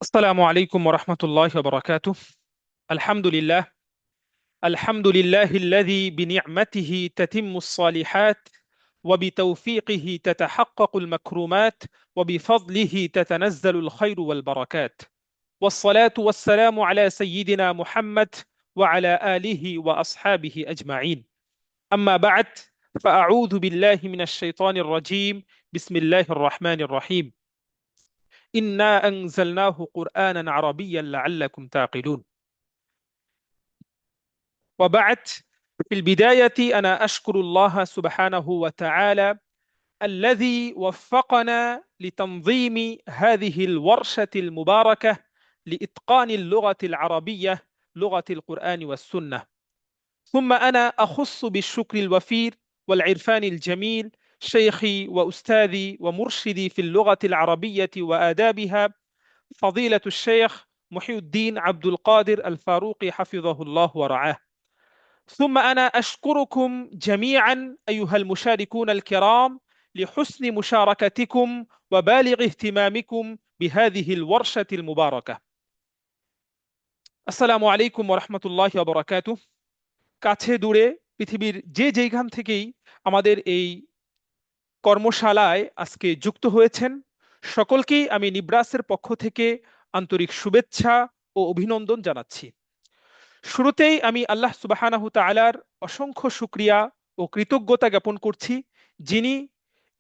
السلام عليكم ورحمة الله وبركاته. الحمد لله. الحمد لله الذي بنعمته تتم الصالحات، وبتوفيقه تتحقق المكرمات، وبفضله تتنزل الخير والبركات. والصلاة والسلام على سيدنا محمد وعلى آله وأصحابه أجمعين. أما بعد، فأعوذ بالله من الشيطان الرجيم. بسم الله الرحمن الرحيم. إنا أنزلناه قرآنا عربيا لعلكم تعقلون. وبعد، في البداية أنا أشكر الله سبحانه وتعالى الذي وفقنا لتنظيم هذه الورشة المباركة لإتقان اللغة العربية، لغة القرآن والسنة. ثم أنا أخص بالشكر الوفير والعرفان الجميل شيخي وأستاذي ومرشدي في اللغة العربية وآدابها، فضيلة الشيخ محي الدين عبد القادر الفاروقي حفظه الله ورعاه. ثم أنا أشكركم جميعا أيها المشاركون الكرام لحسن مشاركتكم وبالغ اهتمامكم بهذه الورشة المباركة. আসসালামু আলাইকুম ওরহমতুল্লাহি ওয়া বারাকাতুহু। কাছে দূরে পৃথিবীর যে যেখান থেকেই আমাদের এই কর্মশালায় আজকে যুক্ত হয়েছেন, সকলকেই আমি নিব্রাসের পক্ষ থেকে আন্তরিক শুভেচ্ছা ও অভিনন্দন জানাচ্ছি। শুরুতেই আমি আল্লাহ সুবহানাহু তাআলার অসংখ্য শুকরিয়া ও কৃতজ্ঞতা জ্ঞাপন করছি, যিনি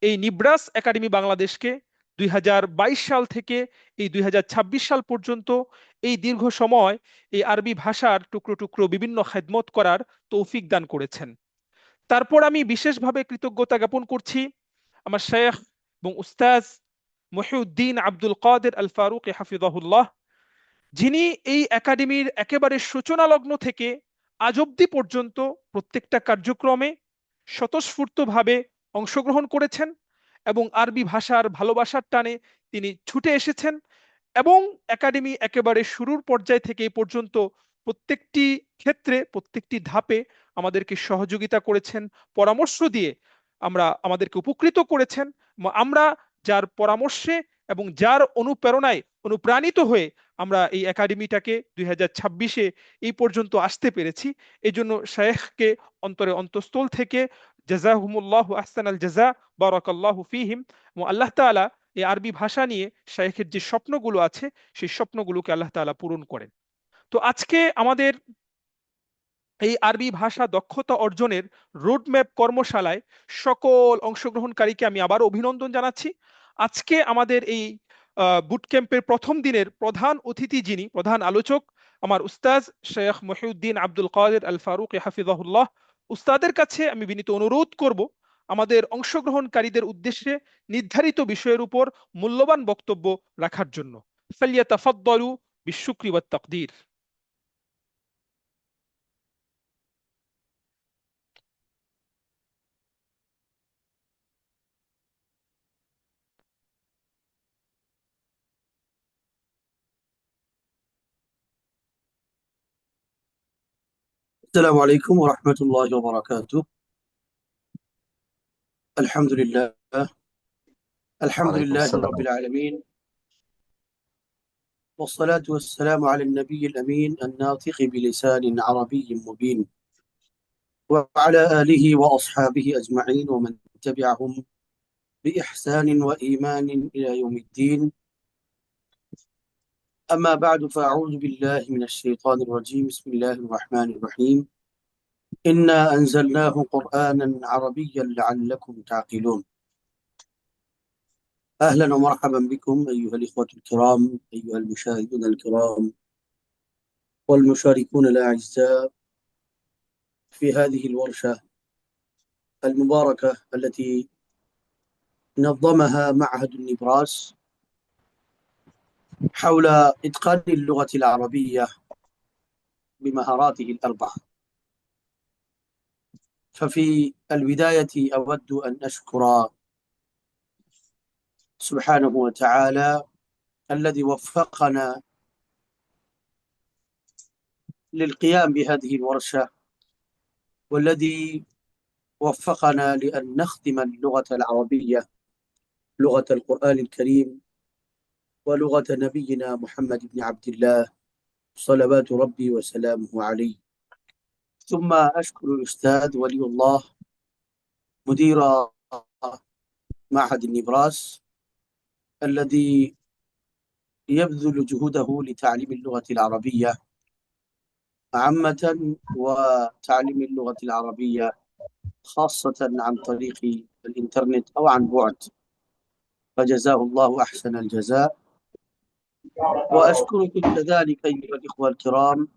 এই নিব্রাস একাডেমি বাংলাদেশকে 2022 সাল থেকে এই 2026 সাল পর্যন্ত এই দীর্ঘ সময় এই আরবি ভাষার টুকরো টুকরো বিভিন্ন খেদমত করার তৌফিক দান করেছেন। তারপর আমি বিশেষভাবে কৃতজ্ঞতা জ্ঞাপন করছি আমার শেখ এবং উস্তাজ মহিউদ্দিন আব্দুল কাদের আল ফারুকী হাফিজাহুল্লাহ, যিনি এই একাডেমির একেবারে সূচনা লগ্ন থেকে আজ অবধি পর্যন্ত প্রত্যেকটা কার্যক্রমে স্বতঃস্ফূর্তভাবে অংশগ্রহণ করেছেন এবং আরবি ভাষার ভালোবাসার টানে তিনি ছুটে এসেছেন এবং একাডেমি একেবারে শুরুর পর্যায় থেকে এই পর্যন্ত প্রত্যেকটি ক্ষেত্রে প্রত্যেকটি ধাপে আমাদেরকে সহযোগিতা করেছেন, পরামর্শ দিয়ে আমাদেরকে উপকৃত করেছেন। আমরা যার পরামর্শে এবং যার অনুপ্রেরণায় অনুপ্রাণিত হয়ে আমরা এই একাডেমিটাকে 2026-এ এই পর্যন্ত আসতে পেরেছি। এই জন্য শেখকে অন্তরে অন্তঃস্থল থেকে জাযাহুমুল্লাহু আহসানাল জাযা, বারাকাল্লাহু ফীহিম। এবং আল্লাহ তাআলা এই আরবি ভাষা নিয়ে শেখের যে স্বপ্নগুলো আছে সেই স্বপ্নগুলোকে আল্লাহ তাআলা পূরণ করেন। তো আজকে আমাদের এই আরবি ভাষা দক্ষতা অর্জনের রোডম্যাপ কর্মশালায় সকল অংশগ্রহণকারীকে আমি আবার অভিনন্দন জানাচ্ছি। আজকে আমাদের এই বুট ক্যাম্পের প্রথম দিনের প্রধান অতিথি, যিনি প্রধান আলোচক, আমার উস্তাজ শেখ মহিউদ্দিন আব্দুল কাদের আল ফারুকী হাফিজাহুল্লাহ। উস্তাদের কাছে আমি বিনীত অনুরোধ করব আমাদের অংশগ্রহণকারীদের উদ্দেশ্যে নির্ধারিত বিষয়ের উপর মূল্যবান বক্তব্য রাখার জন্য। ফালিয়াতাফাদ্দালু বিশুকরি ওয়াত তাকদীর। السلام عليكم ورحمة الله وبركاته. الحمد لله الحمد وعليكم لله رب السلام. العالمين، والصلاة والسلام على النبي الأمين الناطق بلسان عربي مبين، وعلى آله وأصحابه أجمعين ومن تبعهم بإحسان وإيمان إلى يوم الدين. أما بعد، فأعوذ بالله من الشيطان الرجيم. بسم الله الرحمن الرحيم. إنا أنزلناه قرآنا عربيا لعلكم تعقلون. أهلا ومرحبا بكم أيها الإخوة الكرام، أيها المشاهدون الكرام والمشاركون الأعزاء في هذه الورشة المباركة التي نظمها معهد النبراس حول إتقان اللغة العربية بمهاراته الأربعة. ففي البداية أود أن أشكر سبحانه وتعالى الذي وفقنا للقيام بهذه الورشة، والذي وفقنا لأن نخدم اللغة العربية، لغة القرآن الكريم، ولغة نبينا محمد بن عبد الله صلوات ربي وسلامه عليه. ثم أشكر الأستاذ ولي الله مدير معهد النبراس الذي يبذل جهوده لتعليم اللغة العربية عامة وتعليم اللغة العربية خاصة عن طريق الإنترنت أو عن بعد، فجزاه الله أحسن الجزاء. وأشكركم كذلك أيها الإخوة الكرام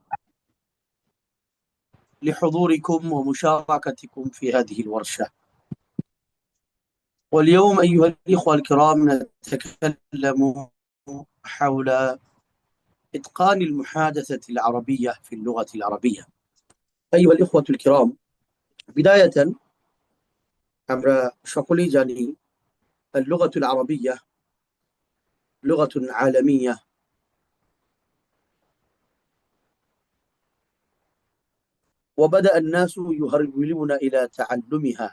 لحضوركم ومشاركتكم في هذه الورشة. واليوم أيها الإخوة الكرام نتكلم حول إتقان المحادثة العربية في اللغة العربية. أيها الإخوة الكرام، بداية আমরা সকলেই জানি اللغة العربية لغة عالمية وبدأ الناس يهرولون إلى تعلمها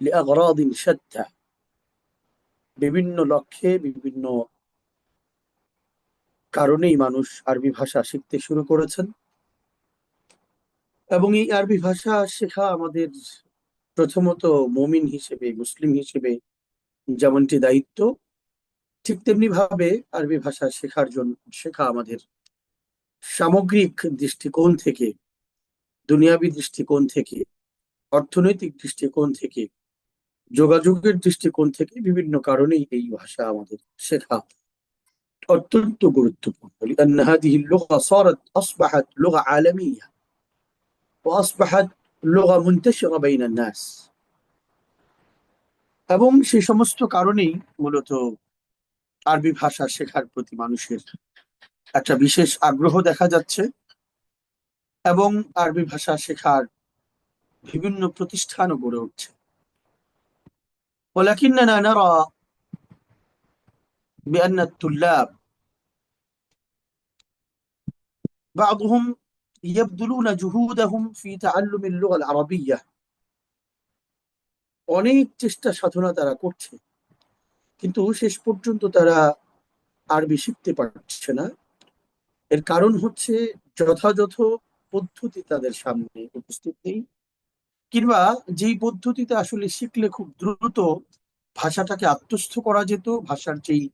لأغراض شتى বিভিন্ন লক্ষ্যে বিভিন্ন কারণেই মানুষ আরবি ভাষা শিখতে শুরু করেছেন এবং এই আরবি ভাষা শেখা আমাদের প্রথমত মুমিন হিসেবে মুসলিম হিসেবে যেমনটি দায়িত্ব, ঠিক তেমনি ভাবে আরবি ভাষা শেখা আমাদের সামগ্রিক দৃষ্টিকোণ থেকে, দুনিয়াবী দৃষ্টিকোণ থেকে, অর্থনৈতিক দৃষ্টিকোণ থেকে, যোগাযোগের দৃষ্টিকোণ থেকে বিভিন্ন কারণেই এই ভাষা আমাদের শেখা অত্যন্ত গুরুত্বপূর্ণ। لأن هذه اللغة أصبحت لغة عالمية وأصبحت لغة منتشرة بين الناس এবং সেই সমস্ত কারণেই মূলত আরবি ভাষা শেখার প্রতি মানুষের একটা বিশেষ আগ্রহ দেখা যাচ্ছে এবং আরবি ভাষা শেখার বিভিন্ন প্রতিষ্ঠানও গড়ে উঠছে। ولكننا نرى بأن الطلاب بعضهم يبذلون جهودهم في تعلم اللغة العربية، অনেক চেষ্টা সাধনা তারা করছে কিন্তু শেষ পর্যন্ত তারা আরবি শিখতে পারছে না। এর কারণ হচ্ছে যথাযথ পদ্ধতি তাদের সামনে উপস্থিত নেই, কিংবা যেই পদ্ধতিতে আসলে শিখলে খুব দ্রুত ভাষাটাকে আত্মস্থ করা যেত, ভাষার যেই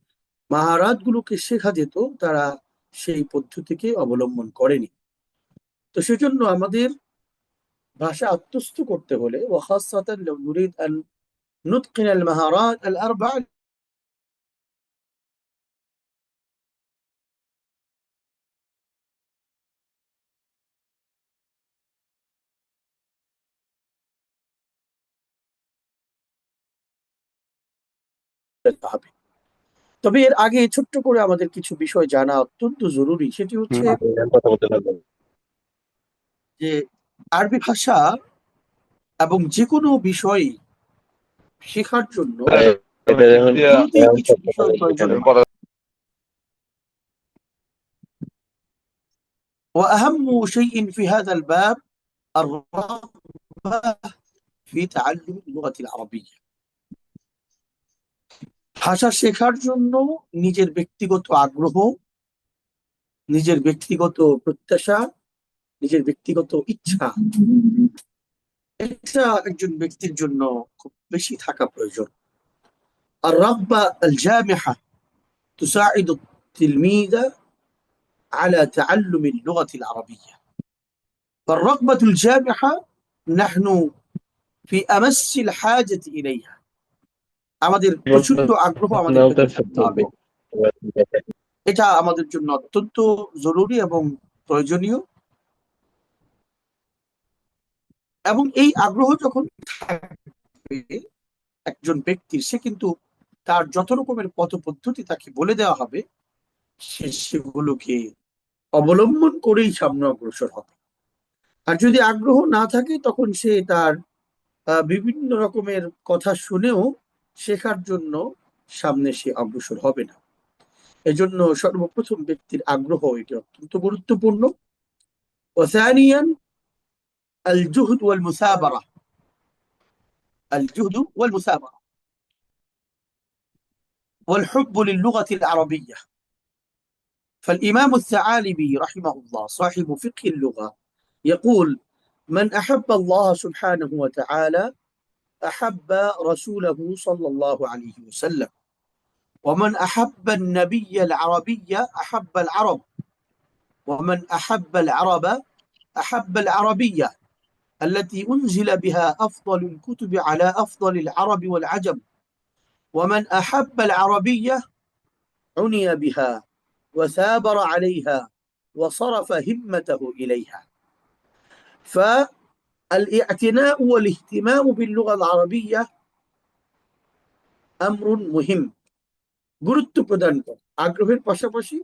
মাহারাত গুলোকে শেখা যেত, তারা সেই পদ্ধতিকে অবলম্বন করেনি। তো সেজন্য আমাদের ভাষা আত্মস্থ করতে হলে وخاصة لو نريد أن نتقن المهارات الأربع হবে। তবে এর আগে ছোট্ট করে আমাদের কিছু বিষয় জানা অত্যন্ত জরুরি। সেটি হচ্ছে যে আরবি ভাষা এবং যে কোনো বিষয় শেখার জন্য শুরুতেই কিছু বিষয় প্রয়োজন। وأهم شيء في هذا الباب الرغبة في تعلم اللغة العربية। ভাষা শেখার জন্য নিজের ব্যক্তিগত আগ্রহ, নিজের ব্যক্তিগত প্রত্যাশা, নিজের ব্যক্তিগত ইচ্ছা, এটা একজন ব্যক্তির জন্য খুব বেশি থাকা প্রয়োজন। الرغبة الجامحة تساعد التلميذ على تعلم اللغة العربية. فالرغبة الجامحة نحن في أمس الحاجة إليها. আমাদের প্রচন্ড আগ্রহ আমাদের থাকতে হবে, এটা আমাদের জন্য অত্যন্ত জরুরি এবং প্রয়োজনীয়। এবং এই আগ্রহ যখন থাকবে একজন ব্যক্তির, সে কিন্তু তার যত রকমের পথ পদ্ধতি তাকে বলে দেওয়া হবে সে সেগুলোকে অবলম্বন করেই সামনে অগ্রসর হবে। আর যদি আগ্রহ না থাকে তখন সে তার বিভিন্ন রকমের কথা শুনেও শেখার জন্য সামনে সে অগ্রসর হবে না। এজন্য সর্বপ্রথম ব্যক্তির আগ্রহ এটি অত্যন্ত গুরুত্বপূর্ণ। وثانيا الجهد والمثابرة. الجهد والمثابرة والحب للغة العربية. فالإمام الثعالبي رحمه الله صاحب فقه اللغة يقول: من أحب الله سبحانه وتعالى أحب رسوله صلى الله عليه وسلم، ومن أحب النبي العربي أحب العرب، ومن أحب العرب أحب العربية التي أنزل بها أفضل الكتب على أفضل العرب والعجم، ومن أحب العربية عني بها وثابر عليها وصرف همته إليها. فالاعتناء والاهتمام باللغة العربية أمر مهم, গুরুত্ব প্রদান করা, আগ্রহের পাশাপাশি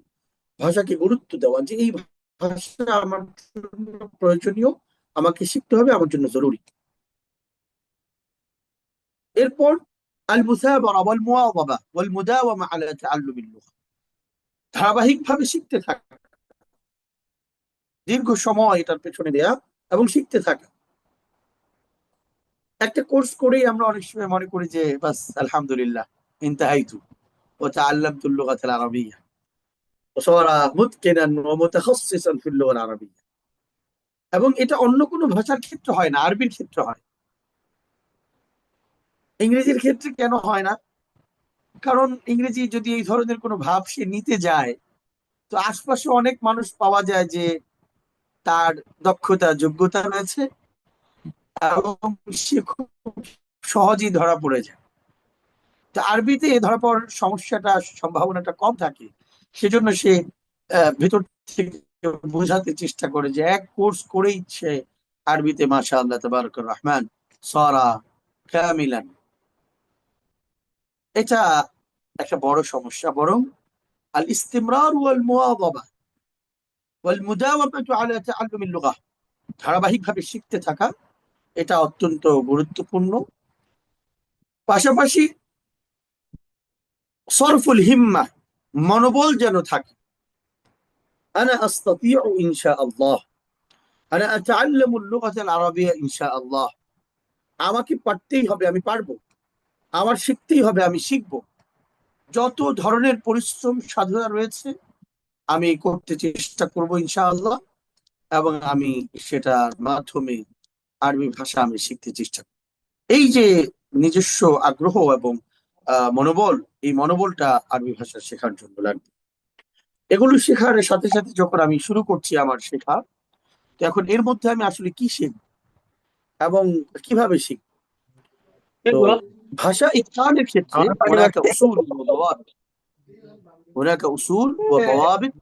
ভাষাকে গুরুত্ব দেওয়া যে এই ভাষা আমার জন্য প্রয়োজনীয়, আমাকে শিখতে হবে, আমার জন্য জরুরি। এরপর আল মুসাবারা ওয়াল মুওয়াযাবা ওয়াল মুদাওয়ামা আলা তাআল্লুমিল লুগা, ধারাবাহিকভাবে শিখতে থাকা, দীর্ঘ সময় এটার পেছনে দেয়া এবং শিখতে থাকা। একটা কোর্স করেই আমরা অনেক সময় মনে করি যে বাস আলহামদুলিল্লাহ ইনতাহাইতু ওয়া তাআল্লামতুল লুগাতাল আরাবিয়্যা ওয়া সারা মুতকিনান ওয়া মুতাখাসসিসান ফিল লুগাল আরাবিয়্যা। এবং এটা অন্য কোনো ভাষার ক্ষেত্রে হয় না, আরবির ক্ষেত্রে হয়। ইংরেজির ক্ষেত্রে কেন হয় না? কারণ ইংরেজি যদি এই ধরনের কোনো ভাব সে নিতে যায়, তো আশপাশে অনেক মানুষ পাওয়া যায় যে তার দক্ষতা যোগ্যতা রয়েছে এবং সে খুব সহজেই ধরা পড়ে যায়। তো আরবিতে ধরা পড়ার সমস্যাটা, সম্ভাবনাটা কম থাকে। সেজন্য সে ভেতর থেকে বোঝাতে চেষ্টা করে যে এক কোর্স করেই সে আরবিতে মাশাআল্লাহ তাবারাকার রহমান সারা কামিলান। এটা একটা বড় সমস্যা। বরং আল ইস্তিমরার ওয়াল মুওয়াযাবা ওয়াল মুদাওয়ামাতু আলা তাআল্লুমিল লুগা, ধারাবাহিকভাবে শিখতে থাকা, এটা অত্যন্ত গুরুত্বপূর্ণ। পাশাপাশি সরফুল হিম্মা, মনোবল যেন থাকে। আনা আস্তাতিউ ইনশাআল্লাহ, আনা আতাআল্লামুল লুগাতাল আরাবিয়্যা ইনশাআল্লাহ, আমাকে পারতেই হবে, আমি পারবো, আমার শিখতেই হবে, আমি শিখবো। যত ধরনের পরিশ্রম সাধনা রয়েছে আমি করতে চেষ্টা করব ইনশাআল্লাহ, এবং আমি সেটার মাধ্যমে আরবি ভাষা আমি শিখতে চেষ্টা করব। এই যে নিজস্ব আগ্রহ এবং মনোবল, এই মনোবলটা আরবি ভাষা শেখার জন্য লাগবে। এগুলো শেখার সাথে সাথে যখন আমি শুরু করছি আমার শেখা, তো এখন এর মধ্যে আমি আসলে কি শিখব এবং কিভাবে শিখব? তো ভাষা ইতকানের ক্ষেত্রে هناك أصول وضوابط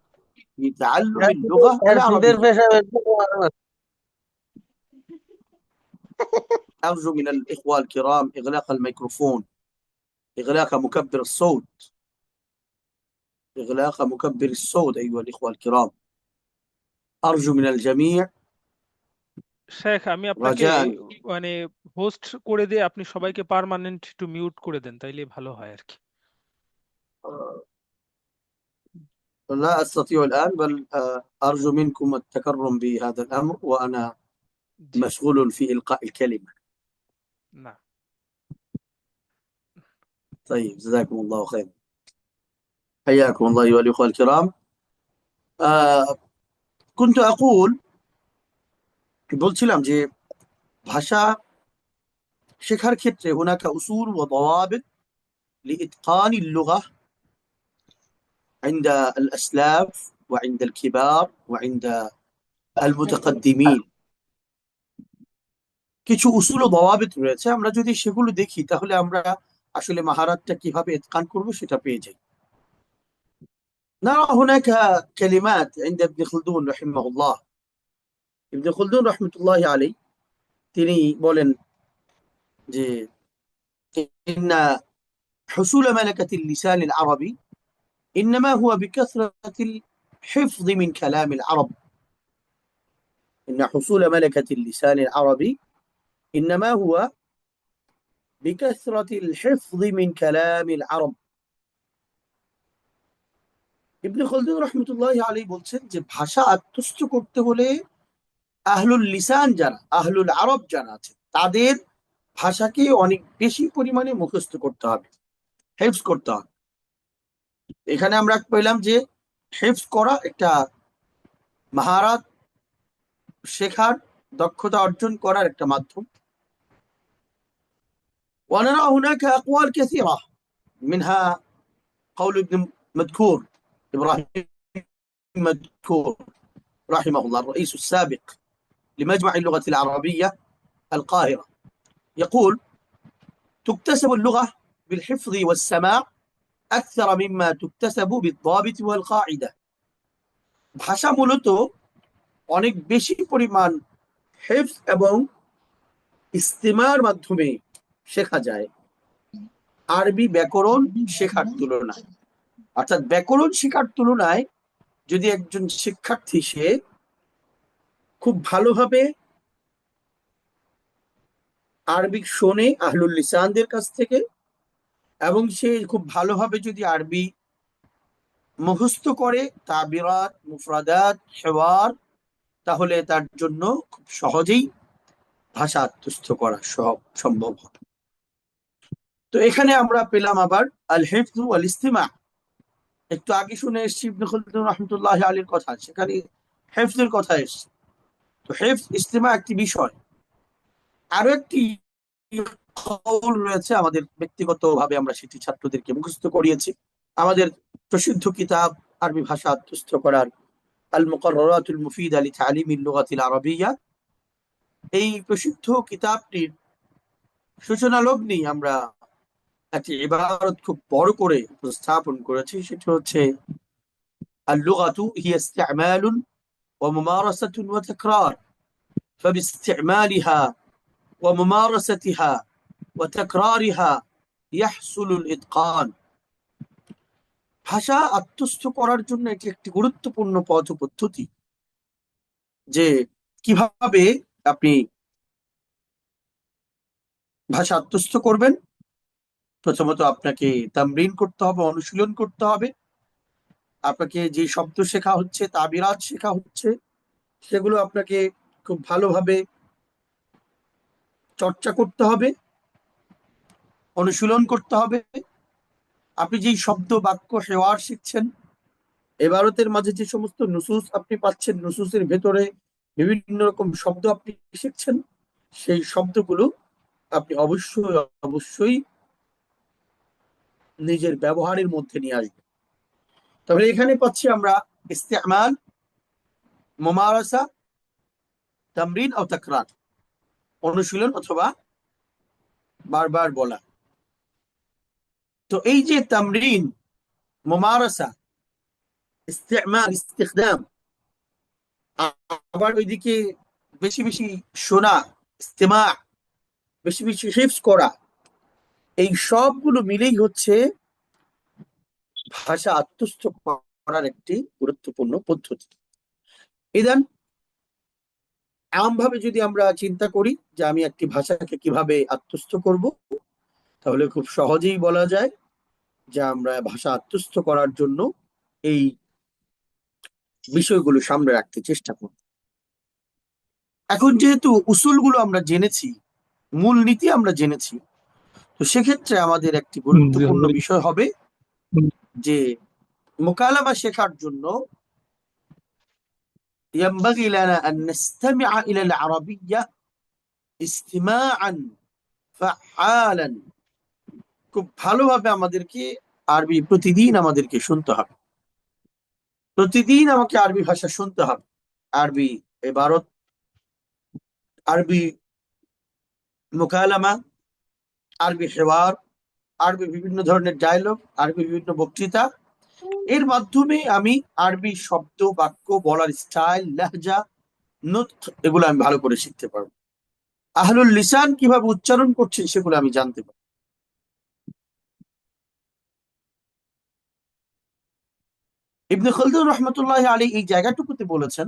لتعلم اللغة العربية. أرجو من الإخوة الكرام إغلاق الميكروفون، إغلاق مكبر الصوت، إغلاق مكبر الصوت أيها الإخوة الكرام، أرجو من الجميع শেখ, আমি আপনাকে رجاء. মানে হোস্ট করে দিয়ে আপনি সবাইকে পার্মানেন্ট একটু মিউট করে দেন, তাইলে ভালো হয় আর কি। لا أستطيع الآن، بل أرجو منكم التكرم بهذا الأمر وأنا জি, مشغول في إلقاء الكلمة. না। طيب جزاكم الله خير، حياكم الله أيها الإخوة الكرام. كنت أقول, বলছিলাম যে ভাষা শেখার ক্ষেত্রে هناك أصول وضوابط لإتقان اللغة عند الأسلاف وعند الكبار وعند المتقدمين. কিছু উসুল ও দাওয়াবিত রয়েছে, আমরা যদি সেগুলো দেখি তাহলে আমরা আসলে মাহারাতটা কিভাবে ইতকান করব সেটা পেয়ে যাই। نرى هناك كلمات عند ابن خلدون رحمه الله. ابن خلدون رحمة الله عليه তিনি বলেন যে إن حصول ملكة اللسان العربي إنما هو بكثرة الحفظ من كلام العرب. إن حصول ملكة اللسان العربي إنما هو بكثرة الحفظ من كلام العرب. ইবনে খলদুন রহমতুল্লাহ আলাইহি বলছেন যে ভাষা আত্মস্থ করতে হলে আহলুল লিসান যারা, আহলুল আরব যারা আছে, তাদের ভাষাকে অনেক বেশি পরিমাণে মুখস্থ করতে হবে, হেফজ করতে হবে। এখানে আমরা পেলাম যে হিফজ করা একটা মাহারাত, শেখার, দক্ষতা অর্জন করার একটা মাধ্যম। ونرى هناك أقوال كثيرة، منها قول ابن مذكور، إبراهيم مذكور رحمه الله، الرئيس السابق لمجمع اللغة العربية القاهرة، يقول: تكتسب اللغة بالحفظ والسماع أكثر مما تكتسب بالضابط والقاعدة। ভাষা মূলত অনেক বেশি পরিমাণ হেফজ এবং ইস্তেমার মাধ্যমে শেখা যায় আরবি ব্যাকরণ শেখার তুলনায়। অর্থাৎ ব্যাকরণ শেখার তুলনায় যদি একজন শিক্ষার্থী সে খুব ভালোভাবে আরবি শোনে আহলুল লিসানদের কাছ থেকে, এবং সে খুব ভালোভাবে যদি আরবি মুখস্থ করে তাবিরাত, মুফরাদাত, হেওয়ার, তাহলে তার জন্য খুব সহজেই ভাষা আত্মস্থ করা সম্ভব হবে। তো এখানে আমরা পেলাম আবার আল হিফজ ওয়াল ইস্তিমা। একটু আগে শুনে এসেছি ইবনে খালদুন রহমতুল্লাহ আলীর কথা, সেখানে হেফজের কথা এসেছে। তো হেফজ ইস্তিমা একটি বিষয়। আরো একটি কওল রয়েছে আমাদের, ব্যক্তিগতভাবে আমরা সেটি ছাত্রদেরকে মুখস্থ করিয়েছি। আমাদের প্রসিদ্ধ কিতাব আরবি ভাষা আত্মস্থ করার আল মুকাররাতুল মুফিদা লিতালিমিল লুগাতিল আরাবিয়্যা, এই প্রসিদ্ধ কিতাবটির সূচনা লগ্নেই আমরা একটি ইবারত খুব বড় করে উপস্থাপন করেছি। সেটি হচ্ছে আল লুগাতু হিয়া ইস্তিমালুন ওয়া মুমারাসাতুন ওয়া তাকরার, ফাবিস্তিমালিহা ওয়া মুমারাসাতিহা ওয়া তাকরারিহা ইয়াহসুলুল ইতকান। ভাষা আত্মস্থ করার জন্য এটি একটি গুরুত্বপূর্ণ পথ পদ্ধতি, যে কিভাবে আপনি ভাষা আত্মস্থ করবেন। প্রথমত আপনাকে তামরিন করতে হবে, অনুশীলন করতে হবে। আপনাকে যে শব্দ শেখা হচ্ছে, তাবিরাত শেখা হচ্ছে, সেগুলো আপনাকে খুব ভালোভাবে চর্চা করতে হবে, অনুশীলন করতে হবে। আপনি যেই শব্দ, বাক্য, হেওয়ার শিখছেন, এবারতের মাঝে যে সমস্ত নুসুস আপনি পাচ্ছেন, নুসুসের ভেতরে বিভিন্ন রকম শব্দ আপনি শিখছেন, সেই শব্দগুলো আপনি অবশ্যই অবশ্যই নিজের ব্যবহারের মধ্যে নিয়ে আসবেন। তবে এখানে পাচ্ছি আমরা ইস্তেমাল, মুমারাসা, তামরিন ও তাকরার, অনুশীলন অথবা বারবার বলা। তো এই যে তামরিন, মুমারাসা, ইস্তেমাল, ইস্তিখদাম, আবার ওইদিকে বেশি বেশি শোনা, ইস্তেমা, বেশি বেশি হিফজ করা, এই সবগুলো মিলেই হচ্ছে ভাষা আত্মস্থ করার একটি গুরুত্বপূর্ণ পদ্ধতি। ইদান আমভাবে যদি আমরা চিন্তা করি যে আমি একটি ভাষাকে কিভাবে আত্মস্থ করব, তাহলে খুব সহজেই বলা যায় যে আমরা ভাষা আত্মস্থ করার জন্য এই বিষয়গুলো সামনে রাখতে চেষ্টা করব। এখন যেহেতু উসুলগুলো আমরা জেনেছি, মূল নীতি আমরা জেনেছি, তো সেক্ষেত্রে আমাদের একটি গুরুত্বপূর্ণ বিষয় হবে যে মুকালামা শেখার জন্য ينبغي لنا أن نستمع إلى العربية استماعا فعالا। খুব ভালোভাবে আমাদেরকে আরবি প্রতিদিন আমাদেরকে শুনতে হবে, প্রতিদিন আমাকে আরবি ভাষা শুনতে হবে। আরবি ইবারত, আরবি মুকালামা, আরবি হেওয়ার, আরবি বিভিন্ন ধরনের ডায়লগ, আরবি বিভিন্ন বক্তৃতা, এর মাধ্যমে আমি আরবি শব্দ, বাক্য, বলার স্টাইল, লাহজা, নুতক, এগুলো আমি ভালো করে শিখতে পারবো। আহলুল লিসান কিভাবে উচ্চারণ করছেন সেগুলো আমি জানতে পারবো। ইবনে খালদুন রহমতুল্লাহ আলী এই জায়গাটুকুতে বলেছেন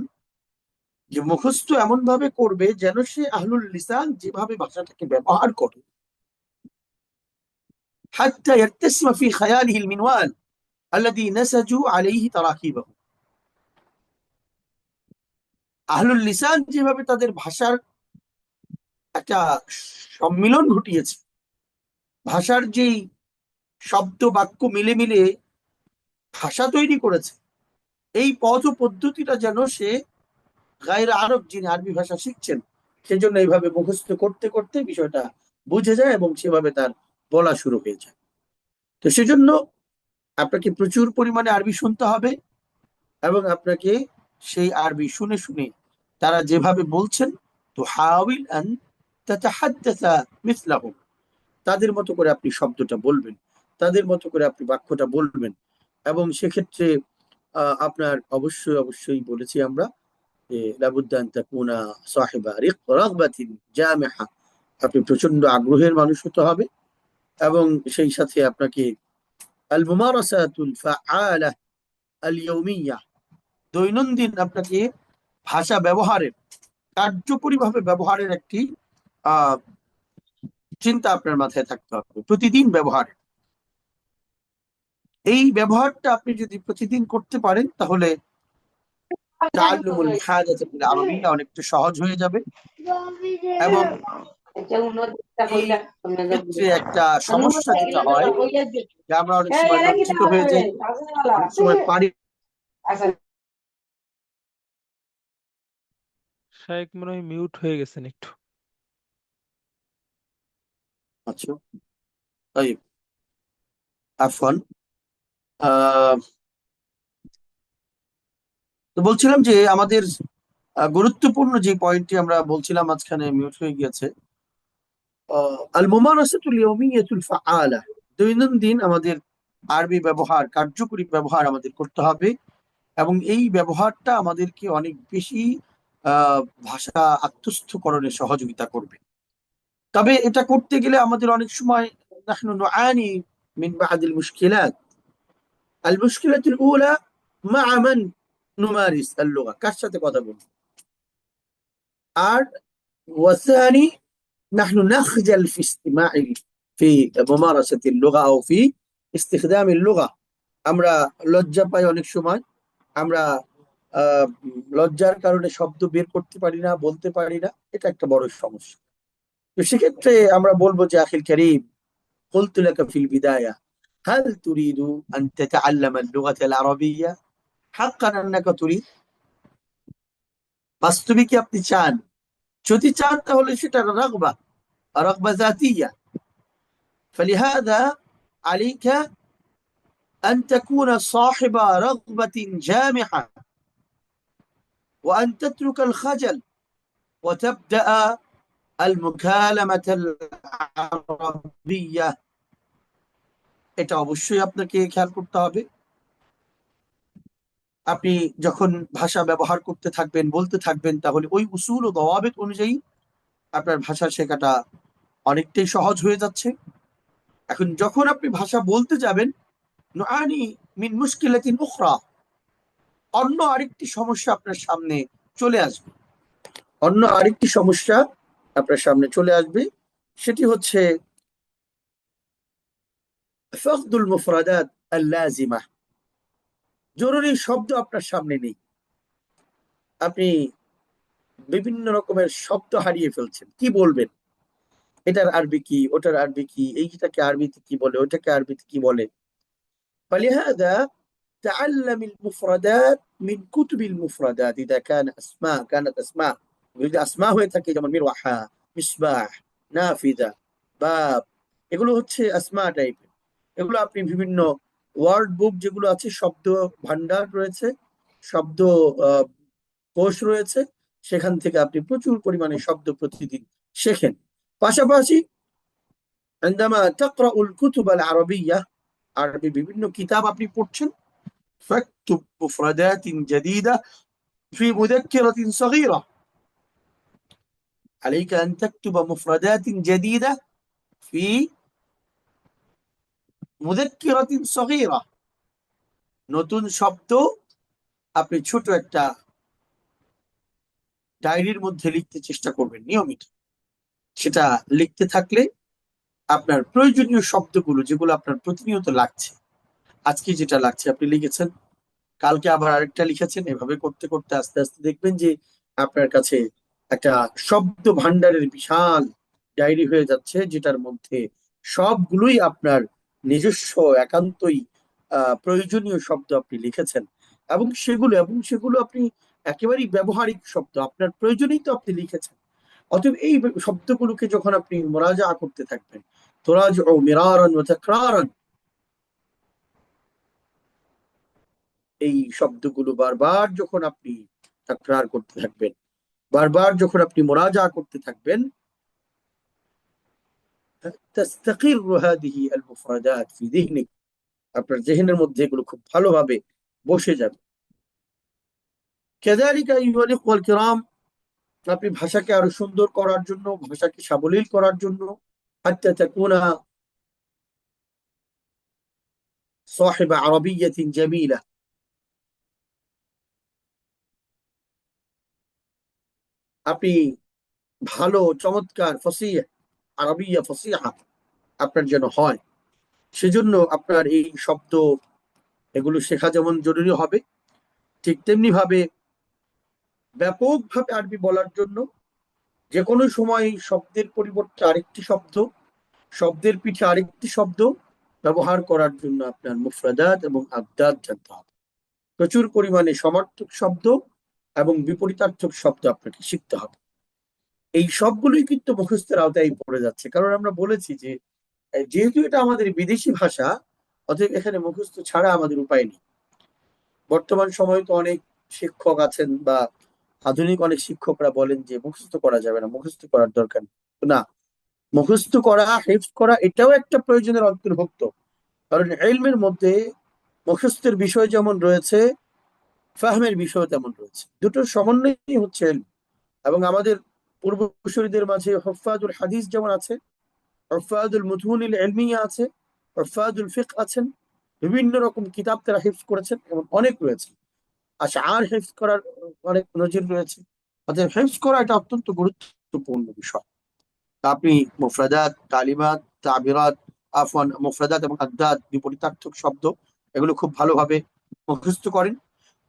যে মুখস্থ এমন ভাবে করবে যেন সে আহলুল লিসান যেভাবে ভাষাটাকে ব্যবহার করে, হাত্তা ইয়ারতাসিমা ফি খায়ালিহিল মিনওয়াল আল্লাযী নাসাজু আলাইহি তারাকিবাহু। আহলুল লিসান যেভাবে তাদের ভাষার একটা সম্মিলন ঘটিয়েছে, ভাষার যেই শব্দ বাক্য মিলে মিলে ভাষা তৈরি করেছে, এই পথ ও পদ্ধতিটা যেন সে গায়রে আরব, যিনি আরবি ভাষা শিখছেন, সেজন্য এইভাবে মুখস্থ করতে করতে বিষয়টা বুঝে যায় এবং সেভাবে তার বলা শুরু হয়ে যায়। তো সেজন্য আপনাকে প্রচুর পরিমাণে আরবি শুনতে হবে এবং আপনাকে সেই আরবি শুনে শুনে তারা যেভাবে বলছেন, তো হাউল আন তাতাহাদ্দাসা মিসলাহুম, তাদের মতো করে আপনি শব্দটা বলবেন, তাদের মতো করে আপনি বাক্যটা বলবেন। এবং সেক্ষেত্রে আপনার অবশ্যই অবশ্যই বলেছি আমরা যে লাবুদ্দা আন তাকুনা সাহিবা রাগবাতিন জামিহা, আপনি প্রচন্ড আগ্রহের মানুষ হতে হবে। এবং সেই সাথে আপনাকে আল মুমারাসাতুল ফাআলা আল ইয়াউমিয়া, দৈনন্দিন আপনাকে ভাষা ব্যবহারের, কার্যকরী ভাবে ব্যবহারের একটি আহ চিন্তা আপনার মাথায় থাকতে হবে, প্রতিদিন ব্যবহার। এই ব্যবহারটা আপনি যদি প্রতিদিন করতে পারেন তাহলে তাআল্লুমুল মুহাদাসাতি বিল আরবিয়্যা অনেকটা সহজ হয়ে যাবে। এবং এই ক্ষেত্রে একটা সমস্যা যেটা হয়, যে আমরা অনেক সময় লজ্জিত হয়ে যাই, অনেক সময় পারি। শায়েখ মনে হয় মিউট হয়ে গেছেন একটু। আচ্ছা, তাই আফওয়ান। আহ তো বলছিলাম যে আমাদের গুরুত্বপূর্ণ যে পয়েন্টটি আমরা বলছিলাম, মাঝখানে মিউট হয়ে গিয়েছে। আল মুমারাসাতুল ইয়াউমিয়াতুল ফাআলা, দৈনন্দিন আমাদের আরবি ব্যবহার, কার্যকরী ব্যবহার আমাদের করতে হবে। এবং এই ব্যবহারটা আমাদেরকে অনেক বেশি আহ ভাষা আত্মস্থকরণে সহযোগিতা করবে। তবে এটা করতে গেলে আমাদের অনেক সময় নাহনু নুআনি মিন বাদিল মুশকিলাত। আল মুশকিলাতুল উলা মা মান নুমারিস আল লুগা, কার সাথে কথা বলবো। আর ওয়াসানি নাহনু নাখজাল ফি ইস্তিমা'i في ممارسة اللغة أو في استخدام اللغة। আমরা লজ্জা পাই অনেক সময়, আমরা আহ লজ্জার কারণে শব্দ বের করতে পারি না, বলতে পারি না, এটা একটা বড় সমস্যা। তো সেক্ষেত্রে আমরা বলবো যে আখিল কারীম, قلت لك في البداية هل تريد أن تتعلم اللغة العربية حقا أنك تريد، বাস্তবে কি আপনি চান? যদি চান তাহলে সেটা রাগবা, রাগবা জাতিয়া। فلهذا عليك أن تكون صاحب رغبة جامحة، وأن تترك الخجل وتبدأ المكالمة العربية। এটা অবশ্যই আপনাকে খেয়াল করতে হবে। আপনি যখন ভাষা ব্যবহার করতে থাকবেন, বলতে থাকবেন, তাহলে ওই উসুল ও দওয়াবিত অনুযায়ী আপনার ভাষা শেখাটা অনেকটাই সহজ হয়ে যাচ্ছে। এখন যখন আপনি ভাষা বলতে যাবেন, নুআনি মিন মুশকিলাতিন উখরা, অন্য আরেকটি সমস্যা আপনার সামনে চলে আসবে, অন্য আরেকটি সমস্যা আপনার সামনে চলে আসবে। সেটি হচ্ছে ফাকদুল মুফরাদাত আল লাজিমা, জরুরি শব্দ আপনার সামনে নেই, আপনি বিভিন্ন রকমের শব্দ হারিয়ে ফেলছেন, কি বলবেন, এটার আরবি কি, ওটার আরবি কি, এইটাকে আরবিতে কি বলে, ওটাকে আরবিতে কি বলে। فلهذا تعلم المفردات من كتب المفردات إذا كان أسماء، كانت أسماء، যদি আসমা হয়ে থাকে যেমন মিরওয়াহা, মিসবাহ, নাফিদা, বাব, এগুলো হচ্ছে আসমা টাইপের। এগুলো আপনি বিভিন্ন ওয়ার্ড বুক যেগুলো আছে, শব্দ ভান্ডার রয়েছে, শব্দ আহ, কোষ রয়েছে, সেখান থেকে আপনি প্রচুর পরিমাণে শব্দ প্রতিদিন শেখেন। পাশাপাশি عندما تقرأ الكتب العربية، আরবি বিভিন্ন কিতাব আপনি পড়ছেন، فاكتب مفردات جديدة في مذكرة صغيرة، عليك أن تكتب مفردات جديدة في مذكرة صغيرة। নতুন শব্দ আপনি ছোট একটা ডায়েরির মধ্যে লিখতে চেষ্টা করবেন নিয়মিত। সেটা লিখতে থাকলে আপনার প্রয়োজনীয় শব্দগুলো, যেগুলো আপনার প্রতিনিয়ত লাগছে, আজকে যেটা লাগছে আপনি লিখেছেন, কালকে আবার আরেকটা লিখেছেন, এভাবে করতে করতে আস্তে আস্তে দেখবেন যে আপনার কাছে একটা শব্দ ভান্ডারের বিশাল ডায়েরি হয়ে যাচ্ছে, যেটার মধ্যে সবগুলোই আপনার নিজস্ব, একান্তই প্রয়োজনীয় শব্দ আপনি লিখেছেন, এবং সেগুলো আপনি একেবারেই ব্যবহারিক শব্দ, আপনার প্রয়োজনেই তো আপনি লিখেছেন। অতএব এই শব্দগুলোকে যখন আপনি মুরাজা করতে থাকবেন, তুরাজউ মিরারান ওয়া তাকরারান, এই শব্দগুলো বারবার যখন আপনি তাকরার করতে থাকবেন, বারবার যখন আপনি মুরাজা করতে থাকবেন, তাস্তাকিরু হাদিহি আল মুফরাদাত ফি যিহনিক, আপনার জেহেনের মধ্যে এগুলো খুব ভালোভাবে বসে যাবে। কাযালিকা আইয়ুহাল ইখওয়াল কিরাম, আপনি ভাষাকে আরো সুন্দর করার জন্য, ভাষাকে সাবলীল করার জন্য, হাত্তা তাকুনা সাহিবা আরাবিয়্যাতিন জামিলা, আপনি ভালো চমৎকার ফসিহ, আরবিয়া ফসিহা আপনার যেন হয়, সেজন্য আপনার এই শব্দ এগুলো শেখা যেমন জরুরি হবে, ঠিক তেমনি ভাবে ব্যাপকভাবে আরবি বলার জন্য যে কোনো সময় শব্দের পরিবর্তে আরেকটি শব্দ, শব্দের পিঠে আরেকটি শব্দ ব্যবহার করার জন্য আপনার মুফরাদাত এবং আবদাদ জানতে হবে। প্রচুর পরিমাণে সমার্থক শব্দ এবং বিপরীতার্থক শব্দ আপনাকে শিখতে হবে। এই সবগুলোই কিন্তু মুখস্থের আওতায় পড়ে যাচ্ছে, কারণ আমরা বলেছি যে যেহেতু এটা আমাদের বিদেশি ভাষা, অতএব এখানে মুখস্থ ছাড়া আমাদের উপায় নেই। বর্তমান সময়ে তো অনেক শিক্ষক আছেন, বা আধুনিক অনেক শিক্ষকরা বলেন যে মুখস্থ করা যাবে না, মুখস্থ করার দরকার নেই। না, মুখস্থ করা, হিফজ করা এটাও একটা প্রয়োজনের অন্তর্ভুক্ত। কারণ ইলমের মধ্যে মুখস্থের বিষয় যেমন রয়েছে, ফাহমের বিষয় তেমন রয়েছে, দুটোর সমন্বয়ই হচ্ছে ইলম। এবং আমাদের পূর্বসূরীদের মাঝে হুফাজুল হাদিস যেমন আছে, হুফাজুল মুতুনিল ইলমিয়া আছে, হুফাজুল ফিকহ আছেন, বিভিন্ন রকম কিতাব তারা হিফজ করেছেন, এবং অনেক রয়েছে। আশআর হিফজ করার অনেক নজির রয়েছে। অতএব হিফজ করা এটা অত্যন্ত গুরুত্বপূর্ণ বিষয়। তা আপনি মুফরাদাত, কালিমাত, তাবিরাত, আফওয়ান, মুফরাদাত এবং আদাদ বিপরীতার্থক শব্দ এগুলো খুব ভালোভাবে মুখস্থ করেন।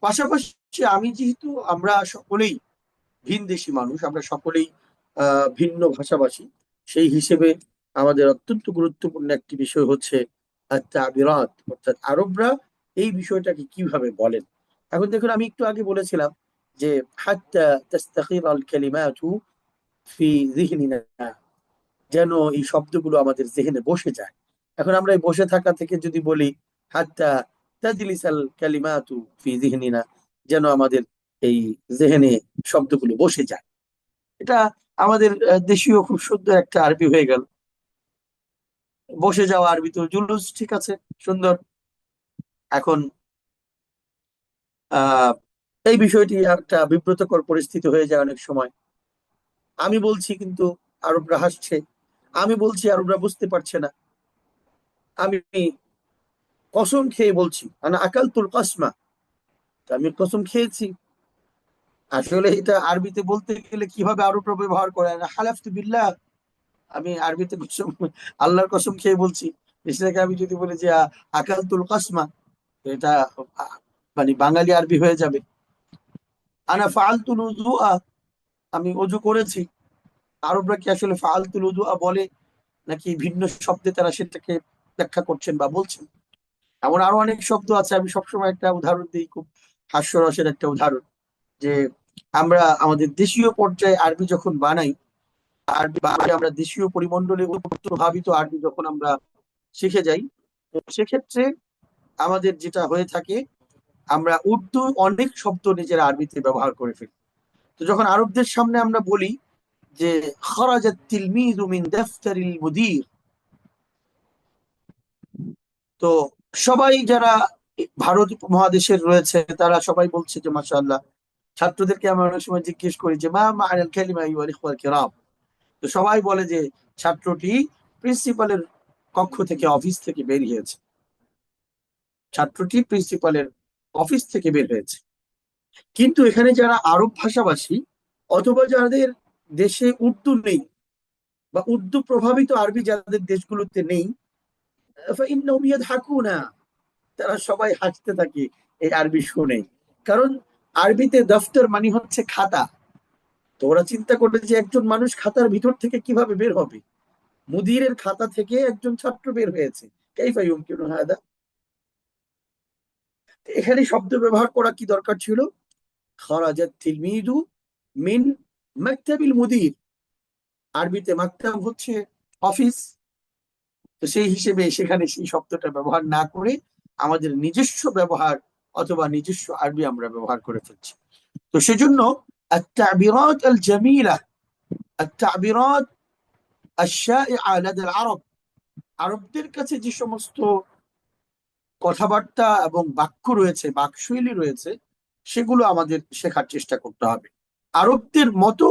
পাশাপাশি যেহেতু আমরা সকলেই ভিনদেশী মানুষ, আমরা সকলেই ভিন্ন ভাষাভাষী, সেই হিসেবে আমাদের অত্যন্ত গুরুত্বপূর্ণ একটি বিষয় হচ্ছে তাবিরাত, অর্থাৎ আরবরা এই বিষয়টাকে কিভাবে বলেন। এখন দেখুন, আমি একটু আগে বলেছিলাম যে হাত্তা তাস্তাকির আল কালিমাতু ফি যিহনিনা, যেন এই শব্দগুলো আমাদের জেহেনে বসে যায়। এখন আমরা এই বসে থাকা থেকে যদি বলি হাত্তা তাজলিসাল কালিমাতু ফি যিহনিনা, যেন আমাদের এই জেহেনে শব্দগুলো বসে যায়, এটা আমাদের দেশীয় খুব সুন্দর একটা আরবি হয়ে গেল। বসে যাওয়া আরবি তো জুলুস, ঠিক আছে, সুন্দর। এখন আহ এই বিষয়টি একটা বিব্রতকর পরিস্থিতি হয়ে যায় অনেক সময়। আমি বলছি কিন্তু আরবরা হাসছে, আমি বলছি আরবরা বুঝতে পারছে না। আমি কসম খেয়ে বলছি, আনা আকালতুল কসমা, আমি কসম খেয়েছি। আসলে এটা আরবিতে বলতে গেলে কিভাবে আরবরা ব্যবহার করে, আনা হালাফতু বিল্লাহ, আমি আরবিতে কসম, আল্লাহর কসম খেয়ে বলছি। এটাকে আমি যদি বলি যে আকালতুল কসমা, তো এটা আহ, মানে বাঙালি আরবি হয়ে যাবে। আনা ফাআলতুল উযুআ, আমি অজু করেছি। আরবরা কি আসলে ফাআলতুল উযুআ বলে, নাকি ভিন্ন শব্দে তারা সেটাকে ব্যাখ্যা করছেন বা বলছেন? এমন আরো অনেক শব্দ আছে। আমি সবসময় একটা উদাহরণ দিই, খুব হাস্যরসের একটা উদাহরণ, যে আমরা আমাদের দেশীয় পর্যায়ে আরবি যখন বানাই, আরবি বানাই আমরা দেশীয় পরিমণ্ডলে প্রভাবিত আরবি যখন আমরা শিখে যাই, তো সেক্ষেত্রে আমাদের যেটা হয়ে থাকে, আমরা উর্দু অনেক শব্দ নিজের আরবিতে ব্যবহার করে ফেলি। তো যখন আরবদের সামনে আমরা বলি যে খরাজাত তিলমিযু মিন দাফতারিল মুদির, তো সবাই যারা ভারত মহাদেশের রয়েছে তারা সবাই বলছে যে মাশাআল্লাহ। ছাত্রদেরকে আমরা অনেক সময় জিজ্ঞেস করি যে মা মা'নাল কালিমা আইয়ুহাল ইখওয়াল কিরাম, তো সবাই বলে যে ছাত্রটি প্রিন্সিপালের কক্ষ থেকে, অফিস থেকে বের হয়েছে, ছাত্রটি প্রিন্সিপালের অফিস থেকে বের হয়েছে। কিন্তু এখানে যারা আরব ভাষাভাষী, অথবা যাদের দেশে উর্দু নেই, বা উর্দু প্রভাবিত আরবি যাদের দেশগুলোতে নেই, ফাইন্নাহুম ইয়াদহাকুনা, তারা সবাই হাসতে থাকে এই আরবি শুনে। কারণ আরবিতে দফতর মানে হচ্ছে খাতা। তো ওরা চিন্তা করবে যে একজন মানুষ খাতার ভিতর থেকে কিভাবে বের হবে, মুদিরের খাতা থেকে একজন ছাত্র বের হয়েছে, কাইফা ইউমকিনু হাদা। এখানে শব্দ ব্যবহার করা কি দরকার ছিল? খারাজাত তিলমিদু মিন মাকতাবিল মুদির। আরবিতে মাকতাব হচ্ছে অফিস, তো সেই হিসেবে সেখানে সেই শব্দটা ব্যবহার না করে আমাদের নিজস্ব ব্যবহার অথবা নিজস্ব আরবি আমরা ব্যবহার করে ফেলছি। তো সেজন্য التعبيرات الجميلة، التعبيرات الشائعة لدى العرب، আরবদের কাছে যে সমস্ত কথাবার্তা এবং বাক্য রয়েছে, বাকশৈলী রয়েছে, সেগুলো আমাদের শেখার চেষ্টা করতে হবে। আরবদের মতো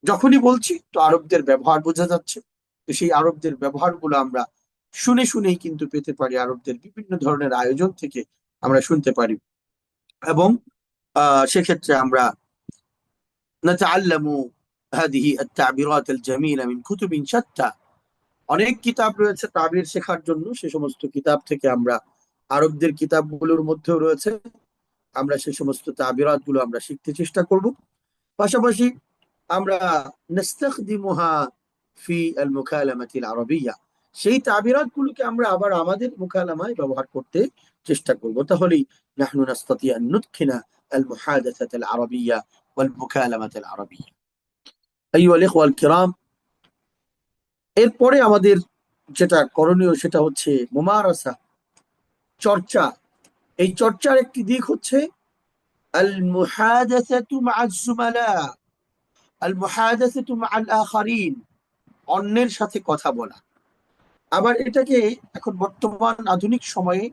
যখনই বলছি তো আরবদের ব্যবহার বোঝা যাচ্ছে, তো সেই আরবদের ব্যবহারগুলো আমরা শুনে শুনেই কিন্তু পেতে পারি, আরবদের বিভিন্ন ধরনের আয়োজন থেকে আমরা শুনতে পারি। এবং সেক্ষেত্রে আমরা نتعلم هذه التعبيرات الجميلة من كتب شتى। অনেক কিতাব রয়েছে তাবির শেখার জন্য, সে সমস্ত কিতাব থেকে আমরা, আরবদের কিতাবগুলোর মধ্যেও রয়েছে, আমরা সে সমস্ত তাবিরাত গুলো আমরা শিখতে চেষ্টা করব। পাশাপাশি আমরা নাস্তাখদিমুহা ফি আল মুকালামাতিল আরবিয়্যা, সেই তাবিরাত গুলোকে আমরা আবার আমাদের মুকালামায় ব্যবহার করতে চেষ্টা করব। তাহলেই নাহনু নাস্তাতি আন নুদখিনা আল মুহাদাসাতাল আরবিয়্যা ওয়াল মুকালামাতাল আরবিয়্যা। আইয়ুহাল ইখওয়াল কিরাম, এরপরে আমাদের যেটা করণীয় সেটা হচ্ছে মুমারাসা, চর্চা। এই চর্চার একটি দিক হচ্ছে আল মুহাদাসাতু মা'আজ যুমালা, আল মুহাদাসাতু মা'আল আখারিন, অন্যের সাথে কথা বলা। আবার এটাকে এখন বর্তমান আধুনিক সময়ে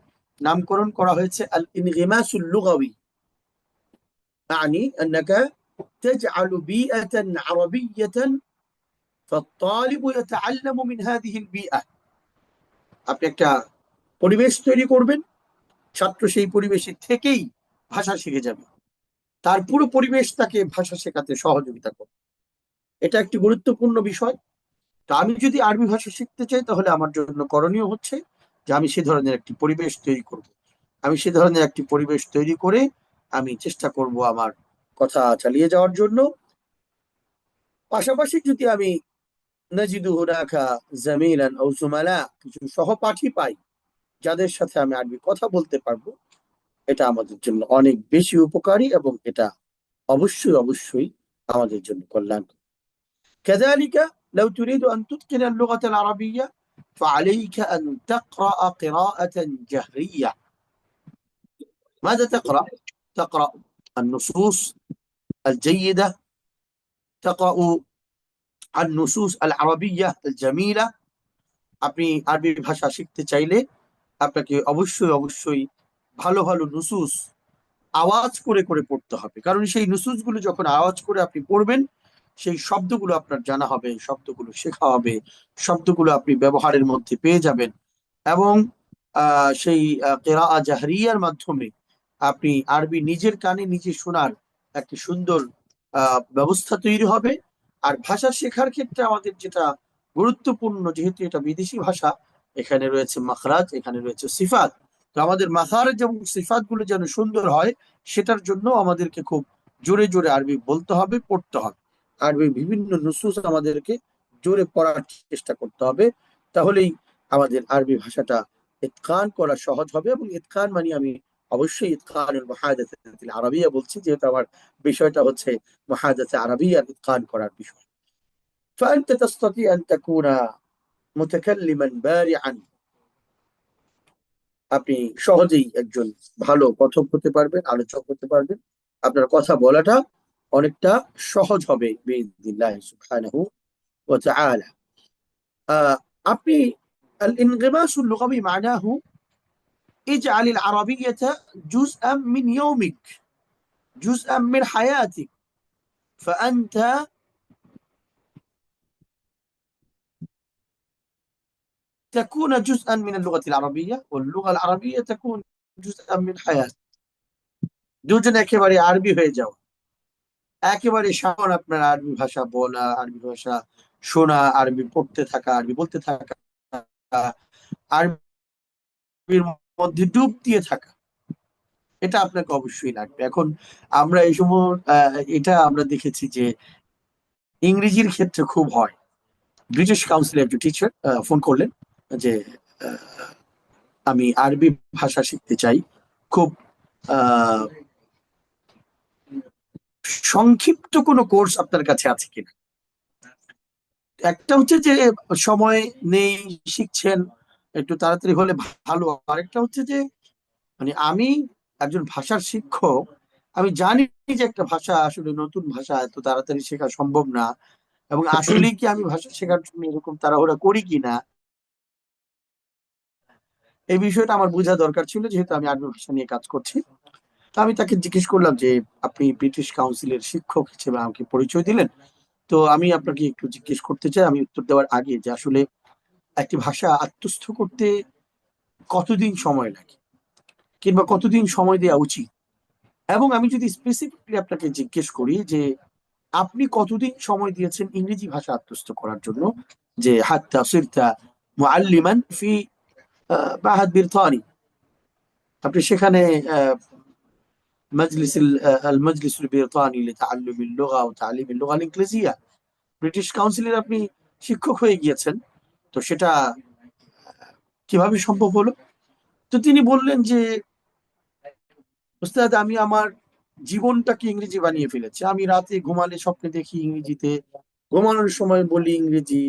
নামকরণ করা হয়েছে আল ইনগিমাসুল লুগাবি, يعني أنك تجعل بيئة عربية فالطالب يتعلم من هذه البيئة। আপনি একটা পরিবেশ তৈরি করবেন, ছাত্র সেই পরিবেশের থেকেই ভাষা শিখে যাবে, তার পুরো পরিবেশ তাকে ভাষা শেখাতে সহযোগিতা করবে। এটা একটি গুরুত্বপূর্ণ বিষয়। তা আমি যদি আরবি ভাষা শিখতে চাই তাহলে আমার জন্য করণীয় হচ্ছে যে আমি সে ধরনের একটি পরিবেশ তৈরি করব। আমি সে ধরনের একটি পরিবেশ তৈরি করে আমি চেষ্টা করব আমার কথা চালিয়ে যাওয়ার জন্য। পাশাপাশি যদি আমি নাজিদু হুনাকা জামিলান আও জুমালা, কিছু সহপাঠী পাই যাদের সাথে আমি আরবি কথা বলতে পারবো, এটা আমাদের জন্য অনেক বেশি উপকারী এবং এটা অবশ্যই অবশ্যই আমাদের জন্য কল্যাণ। كذلك لو تريد أن تتقن اللغة العربية فعليك أن تقرأ قراءة جهرية. ماذا تقرأ؟ تقرأ النصوص الجيدة، تقرأ النصوص العربية الجميلة। আপনি আরবি ভাষা শিখতে চাইলে আপনাকে অবশ্যই অবশ্যই ভালো ভালো নুসুস আওয়াজ করে করে পড়তে হবে, কারণ সেই নুসুসগুলো যখন আওয়াজ করে আপনি পড়বেন সেই শব্দগুলো আপনার জানা হবে, শব্দগুলো শেখা হবে, শব্দগুলো আপনি ব্যবহারের মধ্যে পেয়ে যাবেন। এবং সেই কেরাআ জাহরিয়ার মাধ্যমে আপনি আরবি নিজের কানে নিজে শোনার একটি সুন্দর ব্যবস্থা তৈরি হবে। আর ভাষা শেখার ক্ষেত্রে আমাদের যেটা গুরুত্বপূর্ণ, যেহেতু এটা বিদেশি ভাষা, এখানে রয়েছে মাখরাজ, এখানে রয়েছে সিফাত। তো আমাদের মাখারেজ এবং সিফাত গুলো যেন সুন্দর হয় সেটার জন্য আমাদেরকে খুব জোরে জোরে আরবি বলতে হবে, পড়তে হবে। আরবি বিভিন্ন নুসুস আমাদেরকে জোরে পড়ার চেষ্টা করতে হবে, তাহলেই আমাদের আরবি ভাষাটা ইতকান করা সহজ হবে। এবং ইতকান মানে আমি অবশ্যই ইতকানুল মুহাদাসাতিল আরাবিয়া বলছি, যেহেতু আমার বিষয়টা হচ্ছে মুহাদাসা আরাবিয়া ইতকান করার বিষয়। فأنت تستطيع أن تكون متكلما بارعا، আপনি সহজেই একজন ভালো কথক হতে পারবেন, আলোচক হতে পারবেন। আপনার কথা বলাটা অনেকটা সহজ হবে বিইذنিল্লাহ সুবহানাহু ওয়া তাআলা। আপনি আল ইনগিমাসুল লুগাবি মানাহু اجعل العربية جزءا من يومك، جزءا من حياتك، فأنت تكون جزءا من اللغة العربية واللغة العربية تكون جزءا من حياتك। দুজন একেবারে আরবি হয়ে যাও, একেবারে সাধারণ আপনার আরবি ভাষা বলা, আরবি ভাষা শোনা, আরবি পড়তে থাকা, আরবি বলতে থাকা, আরবির মধ্যে ডুব দিয়ে থাকা, এটা আপনাকে অবশ্যই লাগবে। এখন আমরা এই সময় এটা আমরা দেখেছি যে ইংরেজির ক্ষেত্রে খুব হয়। ব্রিটিশ কাউন্সিল একজন টিচার ফোন করলেন যে আমি আরবি ভাষা শিখতে চাই, খুব আহ সংক্ষিপ্ত কোনো কোর্স আপনার কাছে আছে কিনা? একটা হচ্ছে যে সময় নেই, শিখছেন, একটু তাড়াতাড়ি হলে ভালো। আরেকটা হচ্ছে যে মানে আমি একজন ভাষার শিক্ষক, আমি জানি যে একটা ভাষা আসলে নতুন ভাষা এত তাড়াতাড়ি শেখা সম্ভব না, এবং আসলেই কি আমি ভাষা শেখার জন্য এরকম তাড়াহুড়া করি কিনা, এই বিষয়টা আমার বোঝা দরকার ছিল, যেহেতু আমি আরবি ভাষা নিয়ে কাজ করছি। তো আমি তাকে জিজ্ঞেস করলাম যে আপনি ব্রিটিশ কাউন্সিলের শিক্ষক হিসেবে আমাকে পরিচয় দিলেন, তো আমি আপনাকে একটু জিজ্ঞেস করতে চাই, আমি উত্তর দেওয়ার আগে, যে আসলে একটি ভাষা আত্মস্থ করতে কতদিন সময় লাগে, কিংবা কতদিন সময় দেওয়া উচিত? এবং আমি যদি স্পেসিফিকলি আপনাকে জিজ্ঞেস করি যে আপনি কতদিন সময় দিয়েছেন ইংরেজি ভাষা আত্মস্থ করার জন্য, যে হাত্তা সিরতা মুআল্লিমান ফি মাহাদ বিরতানি, আপনি সেখানে মজলিস المجلس البريطاني لتعلم اللغة وتعليم اللغة الإنجليزية, ব্রিটিশ কাউন্সিলের আপনি শিক্ষক হয়ে গিয়েছেন, তো সেটা কিভাবে সম্ভব হলো? তো তিনি বললেন যে উস্তাদ, আমি আমার জীবনটাকে ইংরেজি বানিয়ে ফেলেছি। আমি রাতে ঘুমালে স্বপ্নে দেখি ইংরেজিতে, ঘুমানোর সময় বলি ইংরেজি,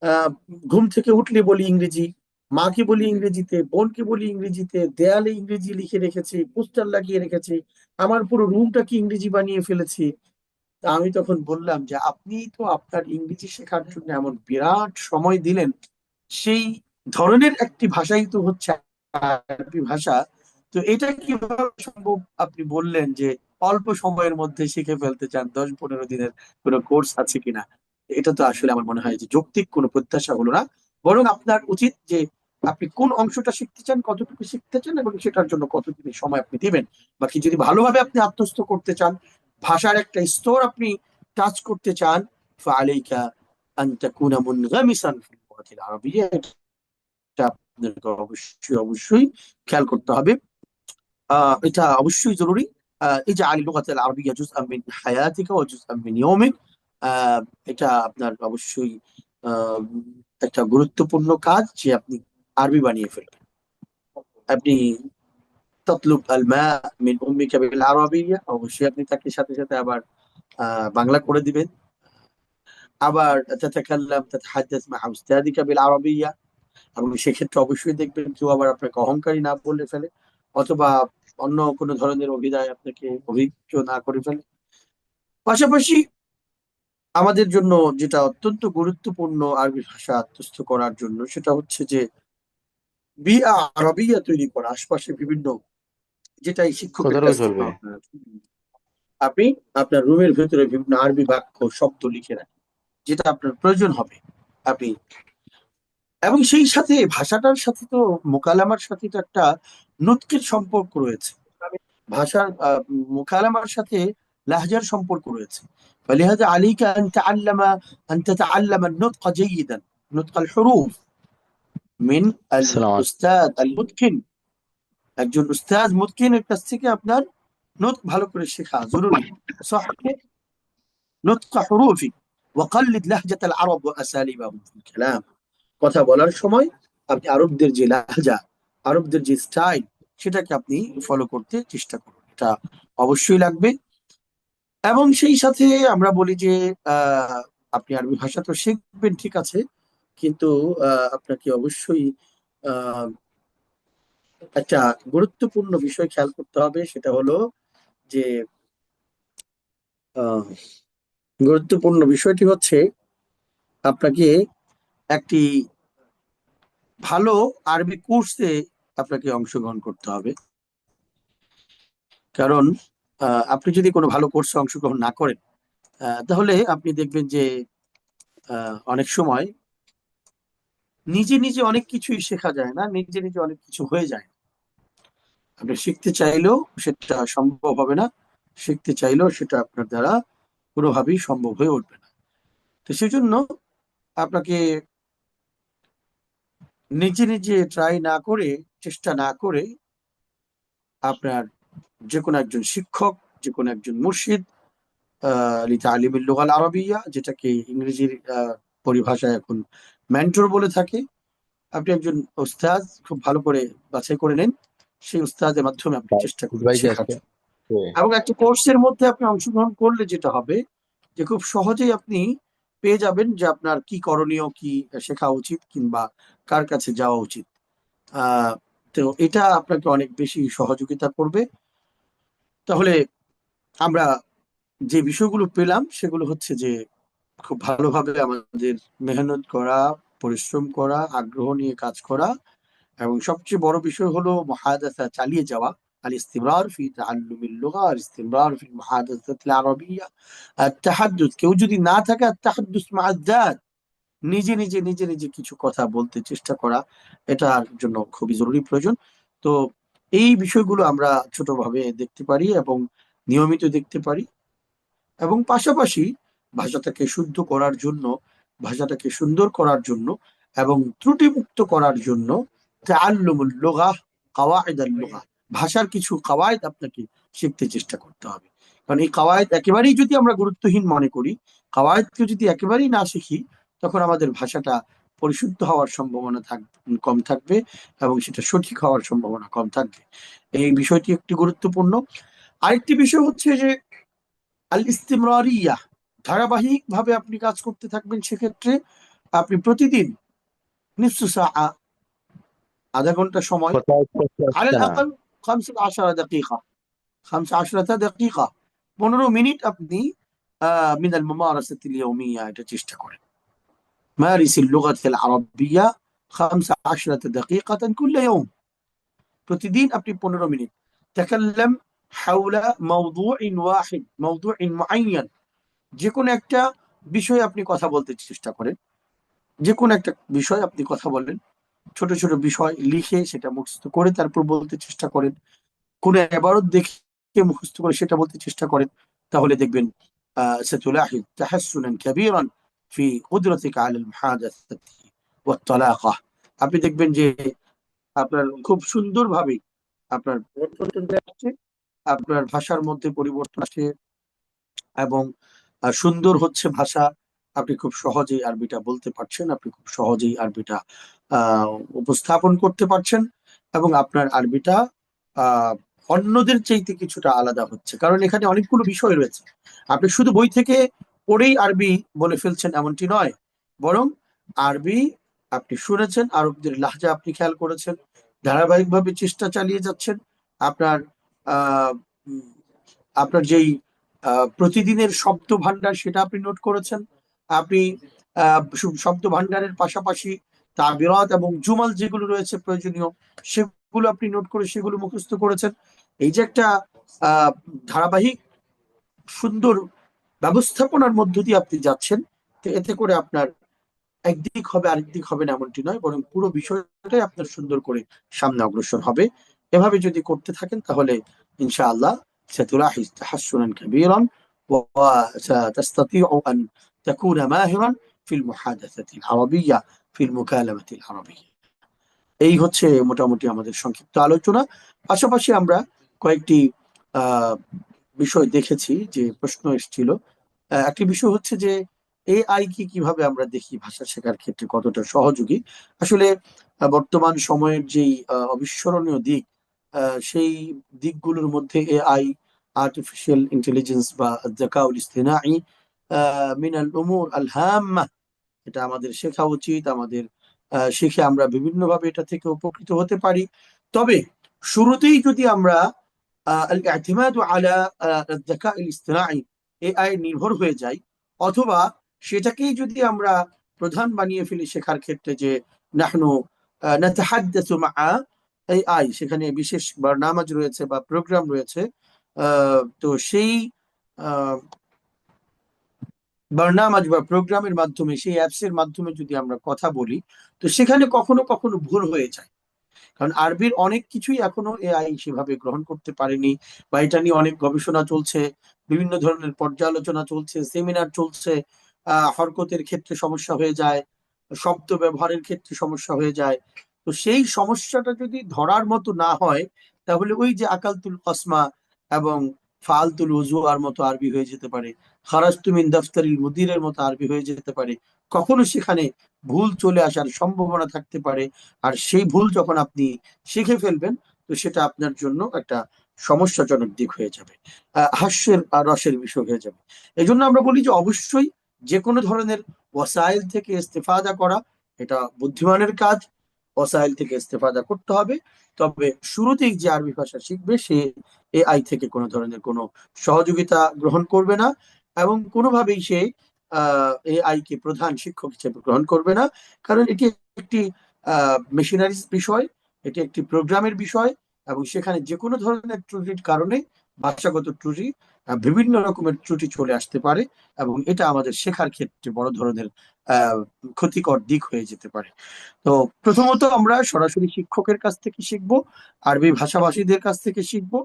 আহ ঘুম থেকে উঠলে বলি ইংরেজি, মাকে বলি ইংরেজিতে, বোনকে বলি ইংরেজিতে, দেয়ালে ইংরেজি লিখে রেখেছি, পোস্টার লাগিয়ে রেখেছি, আমার পুরো রুমটাকে ইংরেজি বানিয়ে ফেলেছি। তা আমি তখন বললাম যে আপনি তো আপনার ইংরেজি শেখার জন্য এমন বিরাট সময় দিলেন, সেই ধরনের একটি ভাষাই তো হচ্ছে আরবি ভাষা। তো এটা কিভাবে সম্ভব আপনি বললেন যে অল্প সময়ের মধ্যে শিখে ফেলতে চান, 10-15 দিনের কোনো কোর্স আছে কিনা? এটা তো আসলে আমার মনে হয় যে যৌক্তিক কোনো প্রত্যাশা হলো না। বরং আপনার উচিত যে আপনি কোন অংশটা শিখতে চান, কতটুকু শিখতে চান, এবং সেটার জন্য কতদিনের সময় আপনি দিবেন। বাকি যদি ভালোভাবে আপনি আত্মস্থ করতে চান, ভাষার একটা স্তর আপনি টাচ করতে চান, ফাআলাইকা আন তাকুনা মুনগামিসান ফিল লুগাতিল আরাবিয়্যা, এটা আপনাকে অবশ্যই অবশ্যই খেয়াল করতে হবে। এটা অবশ্যই জরুরি। ইজআল লুগাতাল আরাবিয়্যা জুজআন মিন হায়াতিকা ওয়া জুজআন মিন ইয়াউমিক। আহ, এটা আপনার অবশ্যই আহ, একটা গুরুত্বপূর্ণ কাজ যে আপনি আরবি বানিয়ে ফেলবেন। আপনি তাতলুব আল মা মিন উম্মিকা বিল আরাবিয়্যা, অবশ্যই আপনি তাকে সাথে সাথে আবার বাংলা করে দিবেন। আবার তাতাকাল্লাম তাতাহাদ্দাস মা উস্তাদিকা বিল আরাবিয়্যা, এবং সেক্ষেত্রে অবশ্যই দেখবেন কেউ আবার আপনাকে অহংকারী না বলে ফেলে, অথবা অন্য কোনো ধরনের অভিধায় আপনাকে অভিজ্ঞ না করে ফেলে। পাশাপাশি আমাদের জন্য যেটা অত্যন্ত গুরুত্বপূর্ণ আরবি ভাষা আত্মস্থ করার জন্য, সেটা হচ্ছে যে বিআ আরবিয়া তৈরি করা, আশপাশে বিভিন্ন, যেটা এই শিক্ষকের সতর্ক কাছ থেকে চলবে। আপনি আপনার রুমের ভেতরে বিভিন্ন আরবি বাক্য শব্দ লিখে রাখেন, যেটা আপনার প্রয়োজন হবে আপনি। এবং সেই সাথে ভাষাটার সাথে তো, মোকালামার সাথে তো একটা নুতকের সম্পর্ক রয়েছে, ভাষার মুকালামার সাথে লাহজার সম্পর্ক রয়েছে। فلهذا عليك أن تتعلم النطق جيدا، نطق الحروف من সালাম। الأستاذ المتقن। একজন উস্তাদ মুতকিনের কাছ থেকে আপনার নতক ভালো করে শেখা জরুরি। صحح نطق حروفي وقلد لهجة العرب وأساليبهم في الكلام، কথা বলার সময় আপনি আরবদের যে লাহজা, আরবদের যে স্টাইল, সেটাকে আপনি ফলো করতে চেষ্টা করুন, এটা অবশ্যই লাগবে। এবং সেই সাথে আমরা বলি যে আহ, আপনি আরবি ভাষা তো শিখবেন, ঠিক আছে, কিন্তু আপনাকে অবশ্যই আহ, একটা গুরুত্বপূর্ণ বিষয় খেয়াল করতে হবে, সেটা হলো যে আহ, গুরুত্বপূর্ণ বিষয়টি হচ্ছে আপনাকে একটি ভালো আরবি কোর্সে আপনাকে অংশগ্রহণ করতে হবে। কারণ আপনি যদি কোনো ভালো কোর্সে অংশগ্রহণ না করেন, তাহলে আপনি দেখবেন যে অনেক সময় নিজে নিজে অনেক কিছুই শেখা যায় না, নিজে নিজে অনেক কিছু হয়ে যায় না। আপনি শিখতে চাইলেও সেটা সম্ভব হবে না, শিখতে চাইলেও সেটা আপনার দ্বারা কোনোভাবেই সম্ভব হয়ে উঠবে না। তো সেজন্য আপনাকে নিজে নিজে ট্রাই না করে, চেষ্টা না করে, আপনার যে কোনো একজন শিক্ষক, যে কোনো একজন মুর্শিদ, লিতালিমিল লুগাল আরাবিয়া, যেটাকে ইংরেজির পরিভাষায় এখন মেন্টর বলে থাকে, আপনি একজন ওস্তাদ খুব ভালো করে বাছাই করে নেন, সেই উস্তাদের মাধ্যমে আপনি চেষ্টা করুন ভাই শেখার আজকে জন্য। এবং একটা কোর্সের মধ্যে আপনি অংশগ্রহণ করলে যেটা হবে যে খুব সহজেই আপনি পেয়ে যাবেন যে আপনার কি করণীয়, কি শেখা উচিত, কিংবা কার কাছে যাওয়া উচিত। আহ তো এটা আপনাকে অনেক বেশি সহযোগিতা করবে। তাহলে আমরা যে বিষয়গুলো পেলাম সেগুলো হচ্ছে যে খুব ভালোভাবে আমাদের মেহনত করা, পরিশ্রম করা, আগ্রহ নিয়ে কাজ করা, এবং সবচেয়ে বড় বিষয় হলো মুহাদাসা চালিয়ে যাওয়া। الاستمرار في تعلم اللغة، الاستمرار في المحادثة العربية، التحدث কেউ যদি না থাকে التحدث مع الذات، নিজে নিজে নিজে নিজে কিছু কথা বলতে চেষ্টা করা, এটার জন্য খুবই জরুরি প্রয়োজন। তো এই বিষয়গুলো আমরা ছোটভাবে দেখতে পারি এবং নিয়মিত দেখতে পারি, এবং পাশাপাশি ভাষাটাকে শুদ্ধ করার জন্য, ভাষাটাকে সুন্দর করার জন্য এবং ত্রুটিমুক্ত করার জন্য তাআল্লুমুল লুগা, কাওয়াইদাল লুগা, ভাষার কিছু কাওয়ায়েদ আপনাকে শিখতে চেষ্টা করতে হবে। কারণ এই কাওয়ায়েদ একেবারেই যদি আমরা গুরুত্বহীন মনে করি, কাওয়ায়েদকে যদি একেবারেই না শিখি, তখন আমাদের ভাষাটা পরিশুদ্ধ হওয়ার সম্ভাবনা কম থাকবে, এবং সেটা সঠিক হওয়ার সম্ভাবনা কম থাকবে। এই বিষয়টি একটি গুরুত্বপূর্ণ। আরেকটি বিষয় হচ্ছে যে আল ইস্তিমরারিয়া, ধারাবাহিক ভাবে আপনি কাজ করতে থাকবেন। সেক্ষেত্রে আপনি প্রতিদিন নিসফু সাআ, আধা ঘন্টা সময়, কথা স্পষ্ট আসছে আলাল না। আকাল 15 দাকিকা, 15 দাকিকা, 15 মিনিট আপনি من الممارسة اليومية এটা চেষ্টা করেন। مارس اللغة العربية 15 دقيقة كل يوم، প্রতিদিন আপনি 15 মিনিট تكلم حول موضوع واحد، موضوع معين، যে কোনো একটা বিষয়ে আপনি কথা বলতে চেষ্টা করেন। যে কোনো একটা বিষয় আপনি কথা বলেন, ছোট ছোট বিষয় লিখে সেটা মুখস্থ করে তারপর বলতে চেষ্টা করেন। কোন এবারত দেখে মুখস্থ করে সেটা বলতে চেষ্টা করেন। তাহলে দেখবেন ستلاحظ تحسنا كبيرا في قدرتك على المحادثة والطلاقة। আপনি দেখবেন যে আপনার খুব সুন্দরভাবে আপনার পরিবর্তন আসছে, আপনার ভাষার মধ্যে পরিবর্তন আসছে, এবং সুন্দর হচ্ছে ভাষা। আপনি খুব সহজেই আরবিটা বলতে পারছেন, আপনি খুব সহজেই আরবিটা আহ উপস্থাপন করতে পারছেন, এবং আপনার আরবিটা আহ অন্যদের চাইতে কিছুটা আলাদা হচ্ছে। কারণ এখানে অনেকগুলো বিষয় রয়েছে। আপনি শুধু বই থেকে পড়েই আরবি বলে ফেলছেন এমনটি নয়, বরং আরবি আপনি শুনেছেন, আরবদের লাহজা আপনি খেয়াল করেছেন, ধারাবাহিকভাবে চেষ্টা চালিয়ে যাচ্ছেন। আপনার আহ উম, আপনার যেই প্রতিদিনের শব্দ ভান্ডার সেটা আপনি নোট করেছেন। আপনি শব্দ ভান্ডারের পাশাপাশি তাবিরাত এবং জুমাল যেগুলো রয়েছে প্রয়োজনীয়, সেগুলো আপনি নোট করে সেগুলো মুখস্থ করেছেন। এই যে একটা আহ ধারাবাহিক সুন্দর ব্যবস্থাপনার মধ্য দিয়ে আপনি যাচ্ছেন, তো এতে করে আপনার একদিক হবে আরেক দিক হবে না এমনটি নয়, বরং পুরো বিষয়টাই আপনার সুন্দর করে সামনে অগ্রসর হবে। এভাবে যদি করতে থাকেন তাহলে ইনশাআল্লাহ ستلاحظ تحسنا كبيرا، وستستطيع أن تكون ماهرا في المحادثة العربية، في المكالمة العربية। এই হচ্ছে মোটামুটি আমাদের সংক্ষিপ্ত আলোচনা। পাশাপাশি আমরা কয়েকটি আহ বিষয় দেখেছি যে প্রশ্ন এসেছিল। একটি বিষয় হচ্ছে যে এআই কি কিভাবে আমরা দেখি ভাষা শেখার ক্ষেত্রে কতটা সহযোগী। আসলে বর্তমান সময়ের যেই অবিস্মরণীয় দিক, সেই দিকগুলোর মধ্যে এআই, আর্টিফিশিয়াল ইন্টেলিজেন্স বা যাকাউল ইসতিনাই মিনাল উমুর আল হাম্মা, এটা আমাদের শেখা উচিত। আমাদের শিখে আমরা বিভিন্নভাবে এটা থেকে উপকৃত হতে পারি। তবে শুরুতেই যদি আমরা الاعتماد على الذكاء الاصطناعي এআই নির্ভর হয়ে যাই, অথবা সেটাকেই যদি আমরা প্রধান বানিয়ে ফেলি শেখার ক্ষেত্রে, যে নাহনু নাতাহাদ্দাসু মা এআই, সেখানে বিশেষ বারনামাজ রয়েছে বা প্রোগ্রাম রয়েছে, তো সেই বারনামাজ বা প্রোগ্রামের মাধ্যমে, সেই অ্যাপস এর মাধ্যমে যদি আমরা কথা বলি, তো সেখানে কখনো কখনো ভুল হয়ে যায়। কারণ আরবির অনেক কিছুই এখনো এআই সেভাবে গ্রহণ করতে পারেনি, বা এটা নিয়ে অনেক গবেষণা চলছে, বিভিন্ন ধরনের পর্যালোচনা চলছে, সেমিনার চলছে। হরকতের ক্ষেত্রে সমস্যা হয়ে যায়, শব্দ ব্যবহারের ক্ষেত্রে সমস্যা হয়ে যায়। তো সেই সমস্যাটা যদি ধরার মতো না হয়, তাহলে ওই যে আকালতুল কসমা এবং ফালতুল উজু আর মতো আরবি হয়ে যেতে পারে, খারাজতু মিন দাফতারিল মুদিরের মতো আরবি হয়ে যেতে পারে। কখনো সেখানে ভুল চলে আসার সম্ভাবনা থাকতে পারে। আর সেই ভুল যখন আপনি শিখে ফেলবেন, তো সেটা আপনার জন্য একটা সমস্যাজনক দিক হয়ে যাবে, হাস্যের আর রসের বিষয় হয়ে যাবে। এই জন্য আমরা বলি যে অবশ্যই যে কোনো ধরনের ওয়াসাইল থেকে ইস্তেফাদা করা এটা বুদ্ধিমানের কাজ। ওয়াসাইল থেকে ইস্তেফাদা করতে হবে, তবে শুরুতেই যে আরবি ভাষা শিখবে সে এআই থেকে কোনো ধরনের কোনো সহযোগিতা গ্রহণ করবে না, এবং কোনোভাবেই সে এআই কে প্রধান শিক্ষক হিসেবে গ্রহণ করবে না। কারণ এটি একটি মেশিনারিজ বিষয়, এটি একটি প্রোগ্রামের বিষয়, এবং সেখানে যে কোনো ধরনের ত্রুটির কারণে, ভাষাগত ত্রুটি, বিভিন্ন রকমের ত্রুটি চলে আসতে পারে, এবং এটা আমাদের শেখার ক্ষেত্রে বড় ধরনের ক্ষতিকর দিক হয়ে যেতে পারে। তো প্রথমত আমরা সরাসরি শিক্ষকের কাছ থেকে শিখবো, আরবি ভাষাভাষীদের কাছ থেকে শিখবো,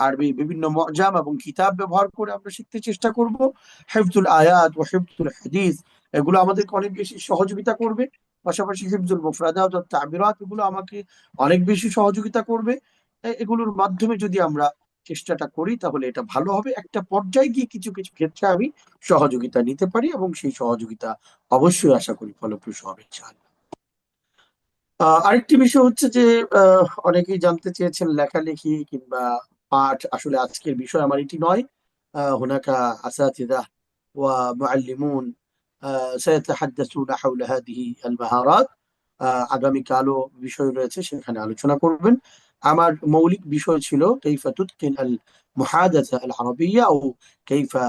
আরবি বিভিন্ন মজাম এবং কিতাব ব্যবহার করে আমরা শিখতে চেষ্টা করব। হিফজুল আয়াত ও হিফজুল হাদিস এগুলো আমাদেরকে অনেক বেশি সহযোগিতা করবে। পাশাপাশি হিফজুল মুফরাদাত ও তাবিরাত এগুলো আমাকে অনেক বেশি সহযোগিতা করবে। এগুলোর মাধ্যমে যদি আমরা চেষ্টাটা করি তাহলে এটা ভালো হবে। একটা পর্যায়ে গিয়ে কিছু কিছু ক্ষেত্রে আমি সহযোগিতা নিতে পারি, এবং সেই সহযোগিতা অবশ্যই আশা করি ফলপ্রসূ হবে ইনশাআল্লাহ। আরেকটি বিষয় হচ্ছে যে অনেকেই জানতে চেয়েছেন লেখালেখি কিংবা পাঠ। আসলে আজকের বিষয় আমার এটি নয়। হুনাকা আসাতিদা ওয়া মুআল্লিমুন সায়াতাহাদ্দাসুনা হাওলা হাদিহি আল মাহারাত। আগামীকালও বিষয় রয়েছে, সেখানে আলোচনা করবেন। আমার মৌলিক বিষয় ছিল কাইফা তুতকিন আল মুহাদাসা আল আরবিয়া ও কাইফা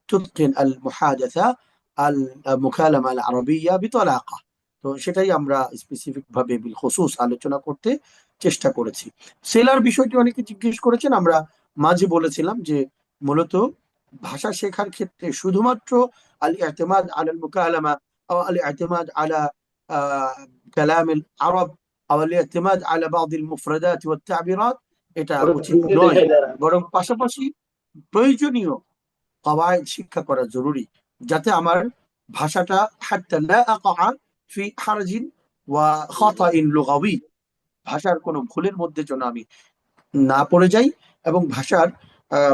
তুতকিন আল মুহাদাসা আল মুকালামা আল আরবিয়া বিতলাকা। তো সেটাই আমরা স্পেসিফিক ভাবে বিল খুসুস আলোচনা করতে চেষ্টা করেছি। সেলার বিষয়টি অনেকে জিজ্ঞেস করেছেন। আমরা মাঝে বলেছিলাম যে মূলত ভাষা শেখার ক্ষেত্রে শুধুমাত্র আল ইতিমাদ আলাল মুকালামা ও আল ইতিমাদ আলা কালাম আল আরব ও আল ইতিমাদ আলা বাদ আল মুফরাদাত ওয়া তাবিরাত এটা উচিত নয়, বরং পাশাপাশি প্রয়োজনীয় কওয়ায়েদ শিক্ষা করা জরুরি, যাতে আমার ভাষাটা হাত্তা লা আকা ফি হারজিন ওয়া খাতাইন লুগাবি, ভাষার কোনো ভুলের মধ্যে যেন আমি না পড়ে যাই, এবং ভাষার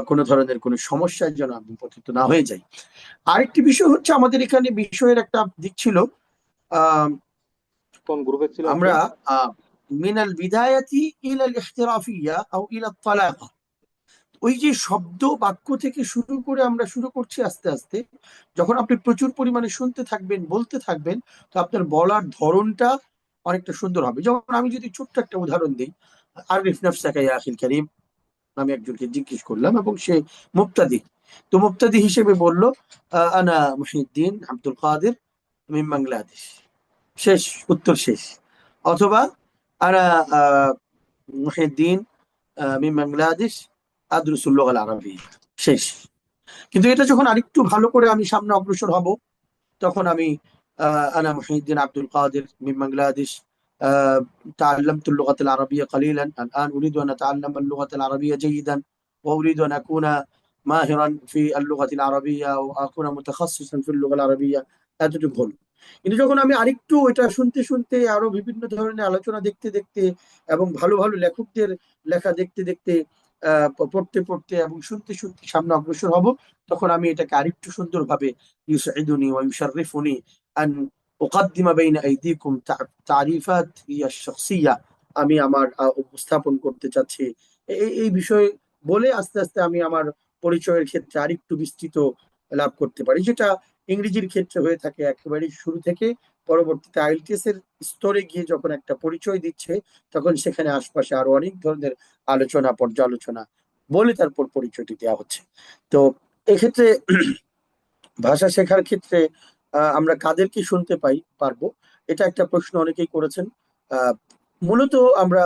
কোনো ধরনের কোনো সমস্যার যেন আমি পতিত না হয়ে যাই। আরেকটি বিষয় হচ্ছে আমাদের এখানে বিষয়ের একটা দিক ছিল, আহ কোন গ্রুপে ছিল আপনি? আমরা মিনাল বিদায়াতি ইলাল ইহতিরাফিয়া আও ইলা তালাকা, ওই যে শব্দ বাক্য থেকে শুরু করে আমরা শুরু করছি আস্তে আস্তে। যখন আপনি প্রচুর পরিমাণে শুনতে থাকবেন, বলতে থাকবেন, তো আপনার বলার ধরনটা অনেকটা সুন্দর হবে। যেমন আমি যদি ছোট্ট একটা উদাহরণ দিই, আরিফ নাফসাকা ইয়া আখিল কারীম, আমি একজনকে জিজ্ঞেস করলাম এবং সে মুবতাদি। তো মুবতাদি হিসেবে বলল আনা মুহিউদ্দিন আব্দুল কাদের মিন বাংলাদেশ। শেষ, উত্তর শেষ। অথবা আনা মুহিউদ্দিন মিন বাংলাদেশ আদরুসুল লুগাল আরাবিয়া। শেষ। কিন্তু এটা যখন আরেকটু ভালো করে আমি সামনে অগ্রসর হব, তখন আমি আনা মুহিউদ্দিন আব্দুল কাদের মিন বাংলাদেশ تعلمت اللغة العربية قليلا الآن أريد أن أتعلم اللغة العربية جيدا وأريد أن أكون ماهرا في اللغة العربية وأكون متخصصا في اللغة العربية এতটুকু হলো। কিন্তু যখন আমি আরেকটু এটা শুনতে শুনতে আরো বিভিন্ন ধরনের আলোচনা দেখতে দেখতে এবং ভালো ভালো লেখকদের লেখা দেখতে দেখতে পড়তে পড়তে এবং শুনতে শুনতে সামনে অগ্রসর হব, তখন আমি এটাকে আরেকটু সুন্দরভাবে ইউসঈদুনি ওয়া ইউশাররিফুনি আন উকাদ্দিমা বাইনা আইদিকুম তারিফাত ইয়া শাখসিয়া, আমি আমার উপস্থাপন করতে চাচ্ছি এই বিষয়ে বলে আস্তে আস্তে আমি আমার পরিচয়ের ক্ষেত্রে আরেকটু বিস্তৃত লাভ করতে পারি, যেটা ইংরেজির ক্ষেত্রে হয়ে থাকে একেবারে শুরু থেকে। পরবর্তীতে আইএলটিএস এর স্তরে গিয়ে যখন একটা পরিচয় দিচ্ছে, তখন সেখানে আশপাশে আরো অনেক ধরনের আলোচনা পর্যালোচনা বলে তারপর পরিচয়টি দেওয়া হচ্ছে। তো এক্ষেত্রে ভাষা শেখার ক্ষেত্রে আমরা কাদেরকে শুনতে পারবো, এটা একটা প্রশ্ন অনেকেই করেছেন। আহ, মূলত আমরা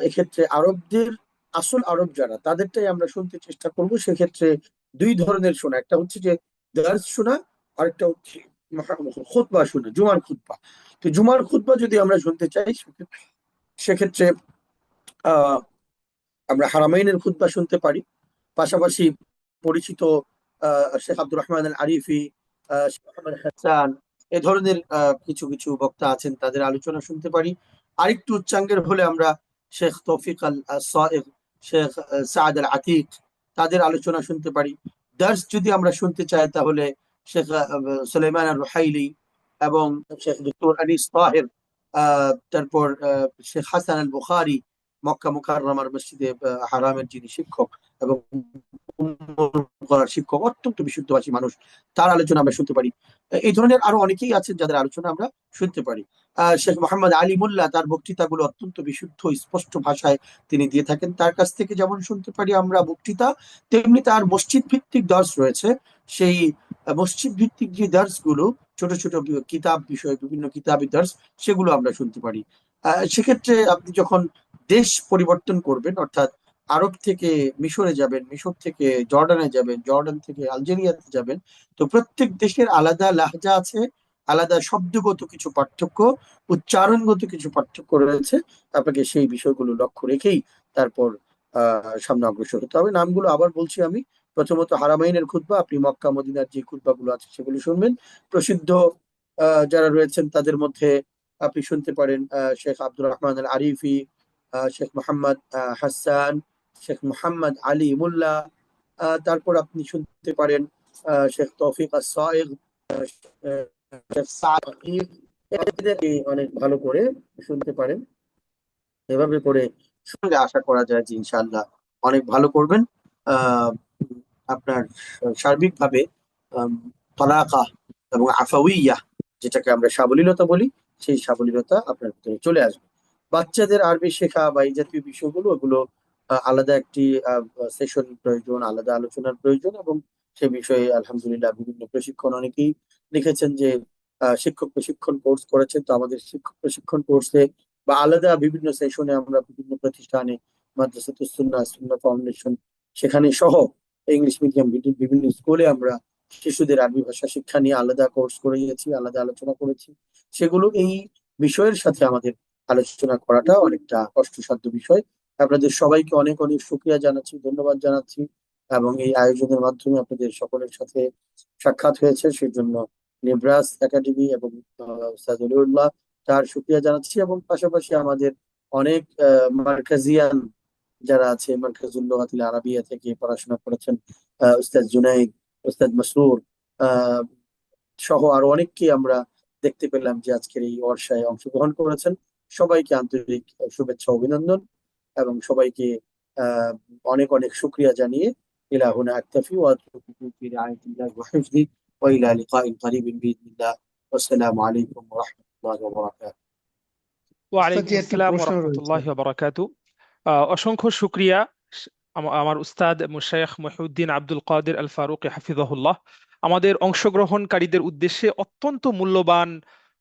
এক্ষেত্রে আরবদের, আসল আরব যারা তাদেরটাই আমরা শুনতে চেষ্টা করব। সেক্ষেত্রে দুই ধরনের শোনা, একটা হচ্ছে যে দার্স শোনা, আরেকটা হচ্ছে খুতবা শোনা, জুমার খুতবা। তো জুমার খুতবা যদি আমরা শুনতে চাই, সেক্ষেত্রে আহ আমরা হারামাইনের খুতবা শুনতে পারি। পাশাপাশি পরিচিত শেখ আব্দুর রহমান আল আরিফি, শেখ মোহাম্মদ হাসান, এ ধরনের কিছু কিছু বক্তা আছেন, তাদের আলোচনা শুনতে পারি। আরেকটু উচ্চাঙ্গের হলে আমরা শেখ তৌফিক আল সায়েগ, শেখ সাদ আল আতিক, তাদের আলোচনা শুনতে পারি। দার্স যদি আমরা শুনতে চাই তাহলে শেখ সুলাইমান আল রুহাইলি এবং শেখ ডক্টর আনিস তাহের, তারপর শেখ হাসান আল বুখারি, মক্কা মুকাররমার মসজিদে হারামের যিনি শিক্ষক এবং করার শিক্ষক, অত্যন্ত বিশুদ্ধভাষী মানুষ, তার আলোচনা আমরা শুনতে পারি। এই ধরনের আরো অনেকেই আছেন যাদের আলোচনা আমরা শুনতে পারি। শেখ মোহাম্মদ আলী মোল্লা, তার বক্তৃতাগুলো অত্যন্ত বিশুদ্ধ স্পষ্ট ভাষায় তিনি দিয়ে থাকেন। তার কাছ থেকে যেমন শুনতে পারি আমরা বক্তৃতা, তেমনি তার মসজিদ ভিত্তিক দর্স রয়েছে। সেই মসজিদ ভিত্তিক যে দর্স গুলো, ছোট ছোট কিতাব বিষয়, বিভিন্ন কিতাবি দর্স, সেগুলো আমরা শুনতে পারি। সেক্ষেত্রে আপনি যখন দেশ পরিবর্তন করবেন, অর্থাৎ আরব থেকে মিশরে যাবেন, মিশর থেকে জর্ডানে যাবেন, জর্ডান থেকে আলজেরিয়াতে যাবেন, তো প্রত্যেক দেশের আলাদা লাহজা আছে, আলাদা শব্দগত কিছু পার্থক্য, উচ্চারণগত কিছু পার্থক্য রয়েছে। আপনাকে সেই বিষয়গুলো লক্ষ্য রেখেই তারপর সামনে অগ্রসর হতে হবে। নামগুলো আবার বলছি আমি। প্রথমত হারামাইনের খুতবা, আপনি মক্কা মদিনার যে খুতবাগুলো আছে সেগুলো শুনবেন। প্রসিদ্ধ যারা রয়েছেন তাদের মধ্যে আপনি শুনতে পারেন শেখ আব্দুর রহমান আল আরিফি, শেখ মোহাম্মদ হাসান, শেখ মোহাম্মদ আলী মোল্লা। তারপর আপনি শুনতে পারেন শেখ তৌফিক আস-সাইগ, শেখ সাদ আকিব। এদেরকে অনেক ভালো করে শুনতে পারেন। এভাবে করে শুনলে আশা করা যায় যে ইনশাআল্লাহ অনেক ভালো করবেন। আহ আপনার সার্বিকভাবে আম, তলাকা এবং আফাউইয়া, যেটাকে আমরা সাবলীলতা বলি, সেই সাবলীলতা আপনার ভিতরে চলে আসবে। বাচ্চাদের আরবি শেখা বা এই জাতীয় বিষয়গুলো, ওগুলো আলাদা একটি সেশন প্রয়োজন, আলাদা আলোচনার প্রয়োজন। এবং সে বিষয়ে আলহামদুলিল্লাহ বিভিন্ন প্রশিক্ষণ অনেকেই লিখেছেন যে শিক্ষক প্রশিক্ষণ কোর্স করেছেন। তো আমাদের শিক্ষক প্রশিক্ষণ কোর্সে বা আলাদা বিভিন্ন সেশনে আমরা বিভিন্ন প্রতিষ্ঠানে, মাদ্রাসাতুস সুন্নাহ, সুন্নাহ ফাউন্ডেশন, সেখানে সহ ইংলিশ মিডিয়াম বিভিন্ন স্কুলে আমরা শিশুদের আরবি ভাষা শিক্ষা নিয়ে আলাদা কোর্স করিয়েছি, আলাদা আলোচনা করেছি। সেগুলো এই বিষয়ের সাথে আমাদের আলোচনা করাটা অনেকটা কষ্টসাধ্য বিষয়। আপনাদের সবাইকে অনেক অনেক শুকরিয়া জানাচ্ছি, ধন্যবাদ জানাচ্ছি। এবং এই আয়োজনের মাধ্যমে আপনাদের সকলের সাথে সাক্ষাৎ হয়েছে, সেজন্য নেব্রাস একাডেমি এবং উস্তাদ অলিউল্লাহ, তার শুকরিয়া জানাচ্ছি। এবং পাশাপাশি আমাদের অনেক মার্কাজিয়ান যারা আছে, মার্কাজুল লুগাতিল আরাবিয়া থেকে পড়াশোনা করেছেন, উস্তাদ জুনাইদ, উস্তাদ মাসরুর আহ সহ আরো অনেককে আমরা দেখতে পেলাম যে আজকের এই ওয়ারশায় অংশগ্রহণ করেছেন। সবাইকে আন্তরিক শুভেচ্ছা, অভিনন্দন, এবং সবাইকে আহ অনেক অনেক শুকরিয়া জানিয়ে ইলা হুনা আক্তাফি ওয়া আতরুকুকুম ফি রিআয়াতিল্লাহি ওয়া হিফযিহি ওয়া ইলা লিকাইন কারীবিন বিইذنিল্লাহ। আসসালামু আলাইকুম ওয়া রাহমাতুল্লাহি ওয়া বারাকাতুহু। ওস্তাদ ওয়ালাইকুম জি, একটি আসসালাম প্রশ্ন রয়েছে। রহমতুল্লাহ বারাকাতু। অসংখ্য শুক্রিয়া আমার উস্তাদ মুশাইখ মহিউদ্দিন আব্দুল কাদের আল ফারুক হাফিজাহুল্লাহ আমাদের অংশগ্রহণকারীদের উদ্দেশ্যে অত্যন্ত মূল্যবান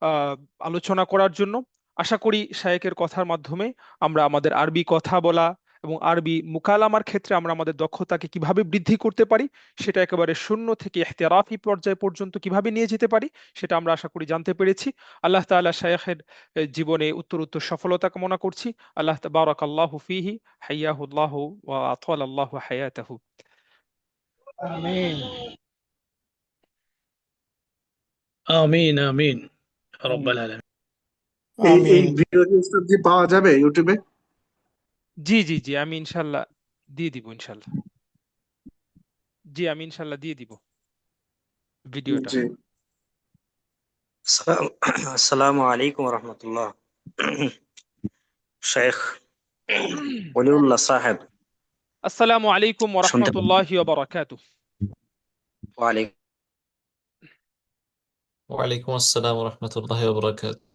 আহ, আলোচনা করার জন্য। আশা করি শায়েকের কথার মাধ্যমে আমরা আমাদের আরবি কথা বলা এবং আরবি মুকালামার ক্ষেত্রে আমরা আমাদের দক্ষতাকে কিভাবে বৃদ্ধি করতে পারি, সেটা একেবারে শূন্য থেকে ইহতেরাফি পর্যায় পর্যন্ত কিভাবে নিয়ে যেতে পারি, সেটা আমরা আশা করি জানতে পেরেছি। আল্লাহ তাআলা শায়েখের জীবনে উত্তর উত্তর সফলতা কামনা করছি। আল্লাহ বারাকাল্লাহু ফিহি হাইয়াহুল্লাহু ওয়া আতালাল্লাহু হায়াতাহু। আমিন। آمين آمين يا رب আমিন। العالمين। এই আমিন। ভিডিওটি উস্তাদ জি পাওয়া যাবে ইউটিউবে? জি জি জি, আমি ইনশাল্লাহ দিয়ে দিব ইনশাল্লাহ। জি, আমি ইনশাল্লাহ দিয়ে দিব ভিডিওটা। জি। السلام السلام عليكم ورحمة الله. شيخ ولي الله صاحب. আসসালামু আলাইকুম ওয়া শুনতে পান? রাহমাতুল্লাহি ওয়া বারাকাতুহু। ওয়ালাইকুম। وعليكم السلام ورحمة الله وبركاته.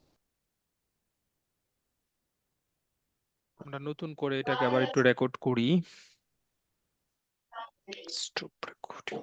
আমরা নতুন করে এটাকে আবার একটু রেকর্ড করি। Stop recording.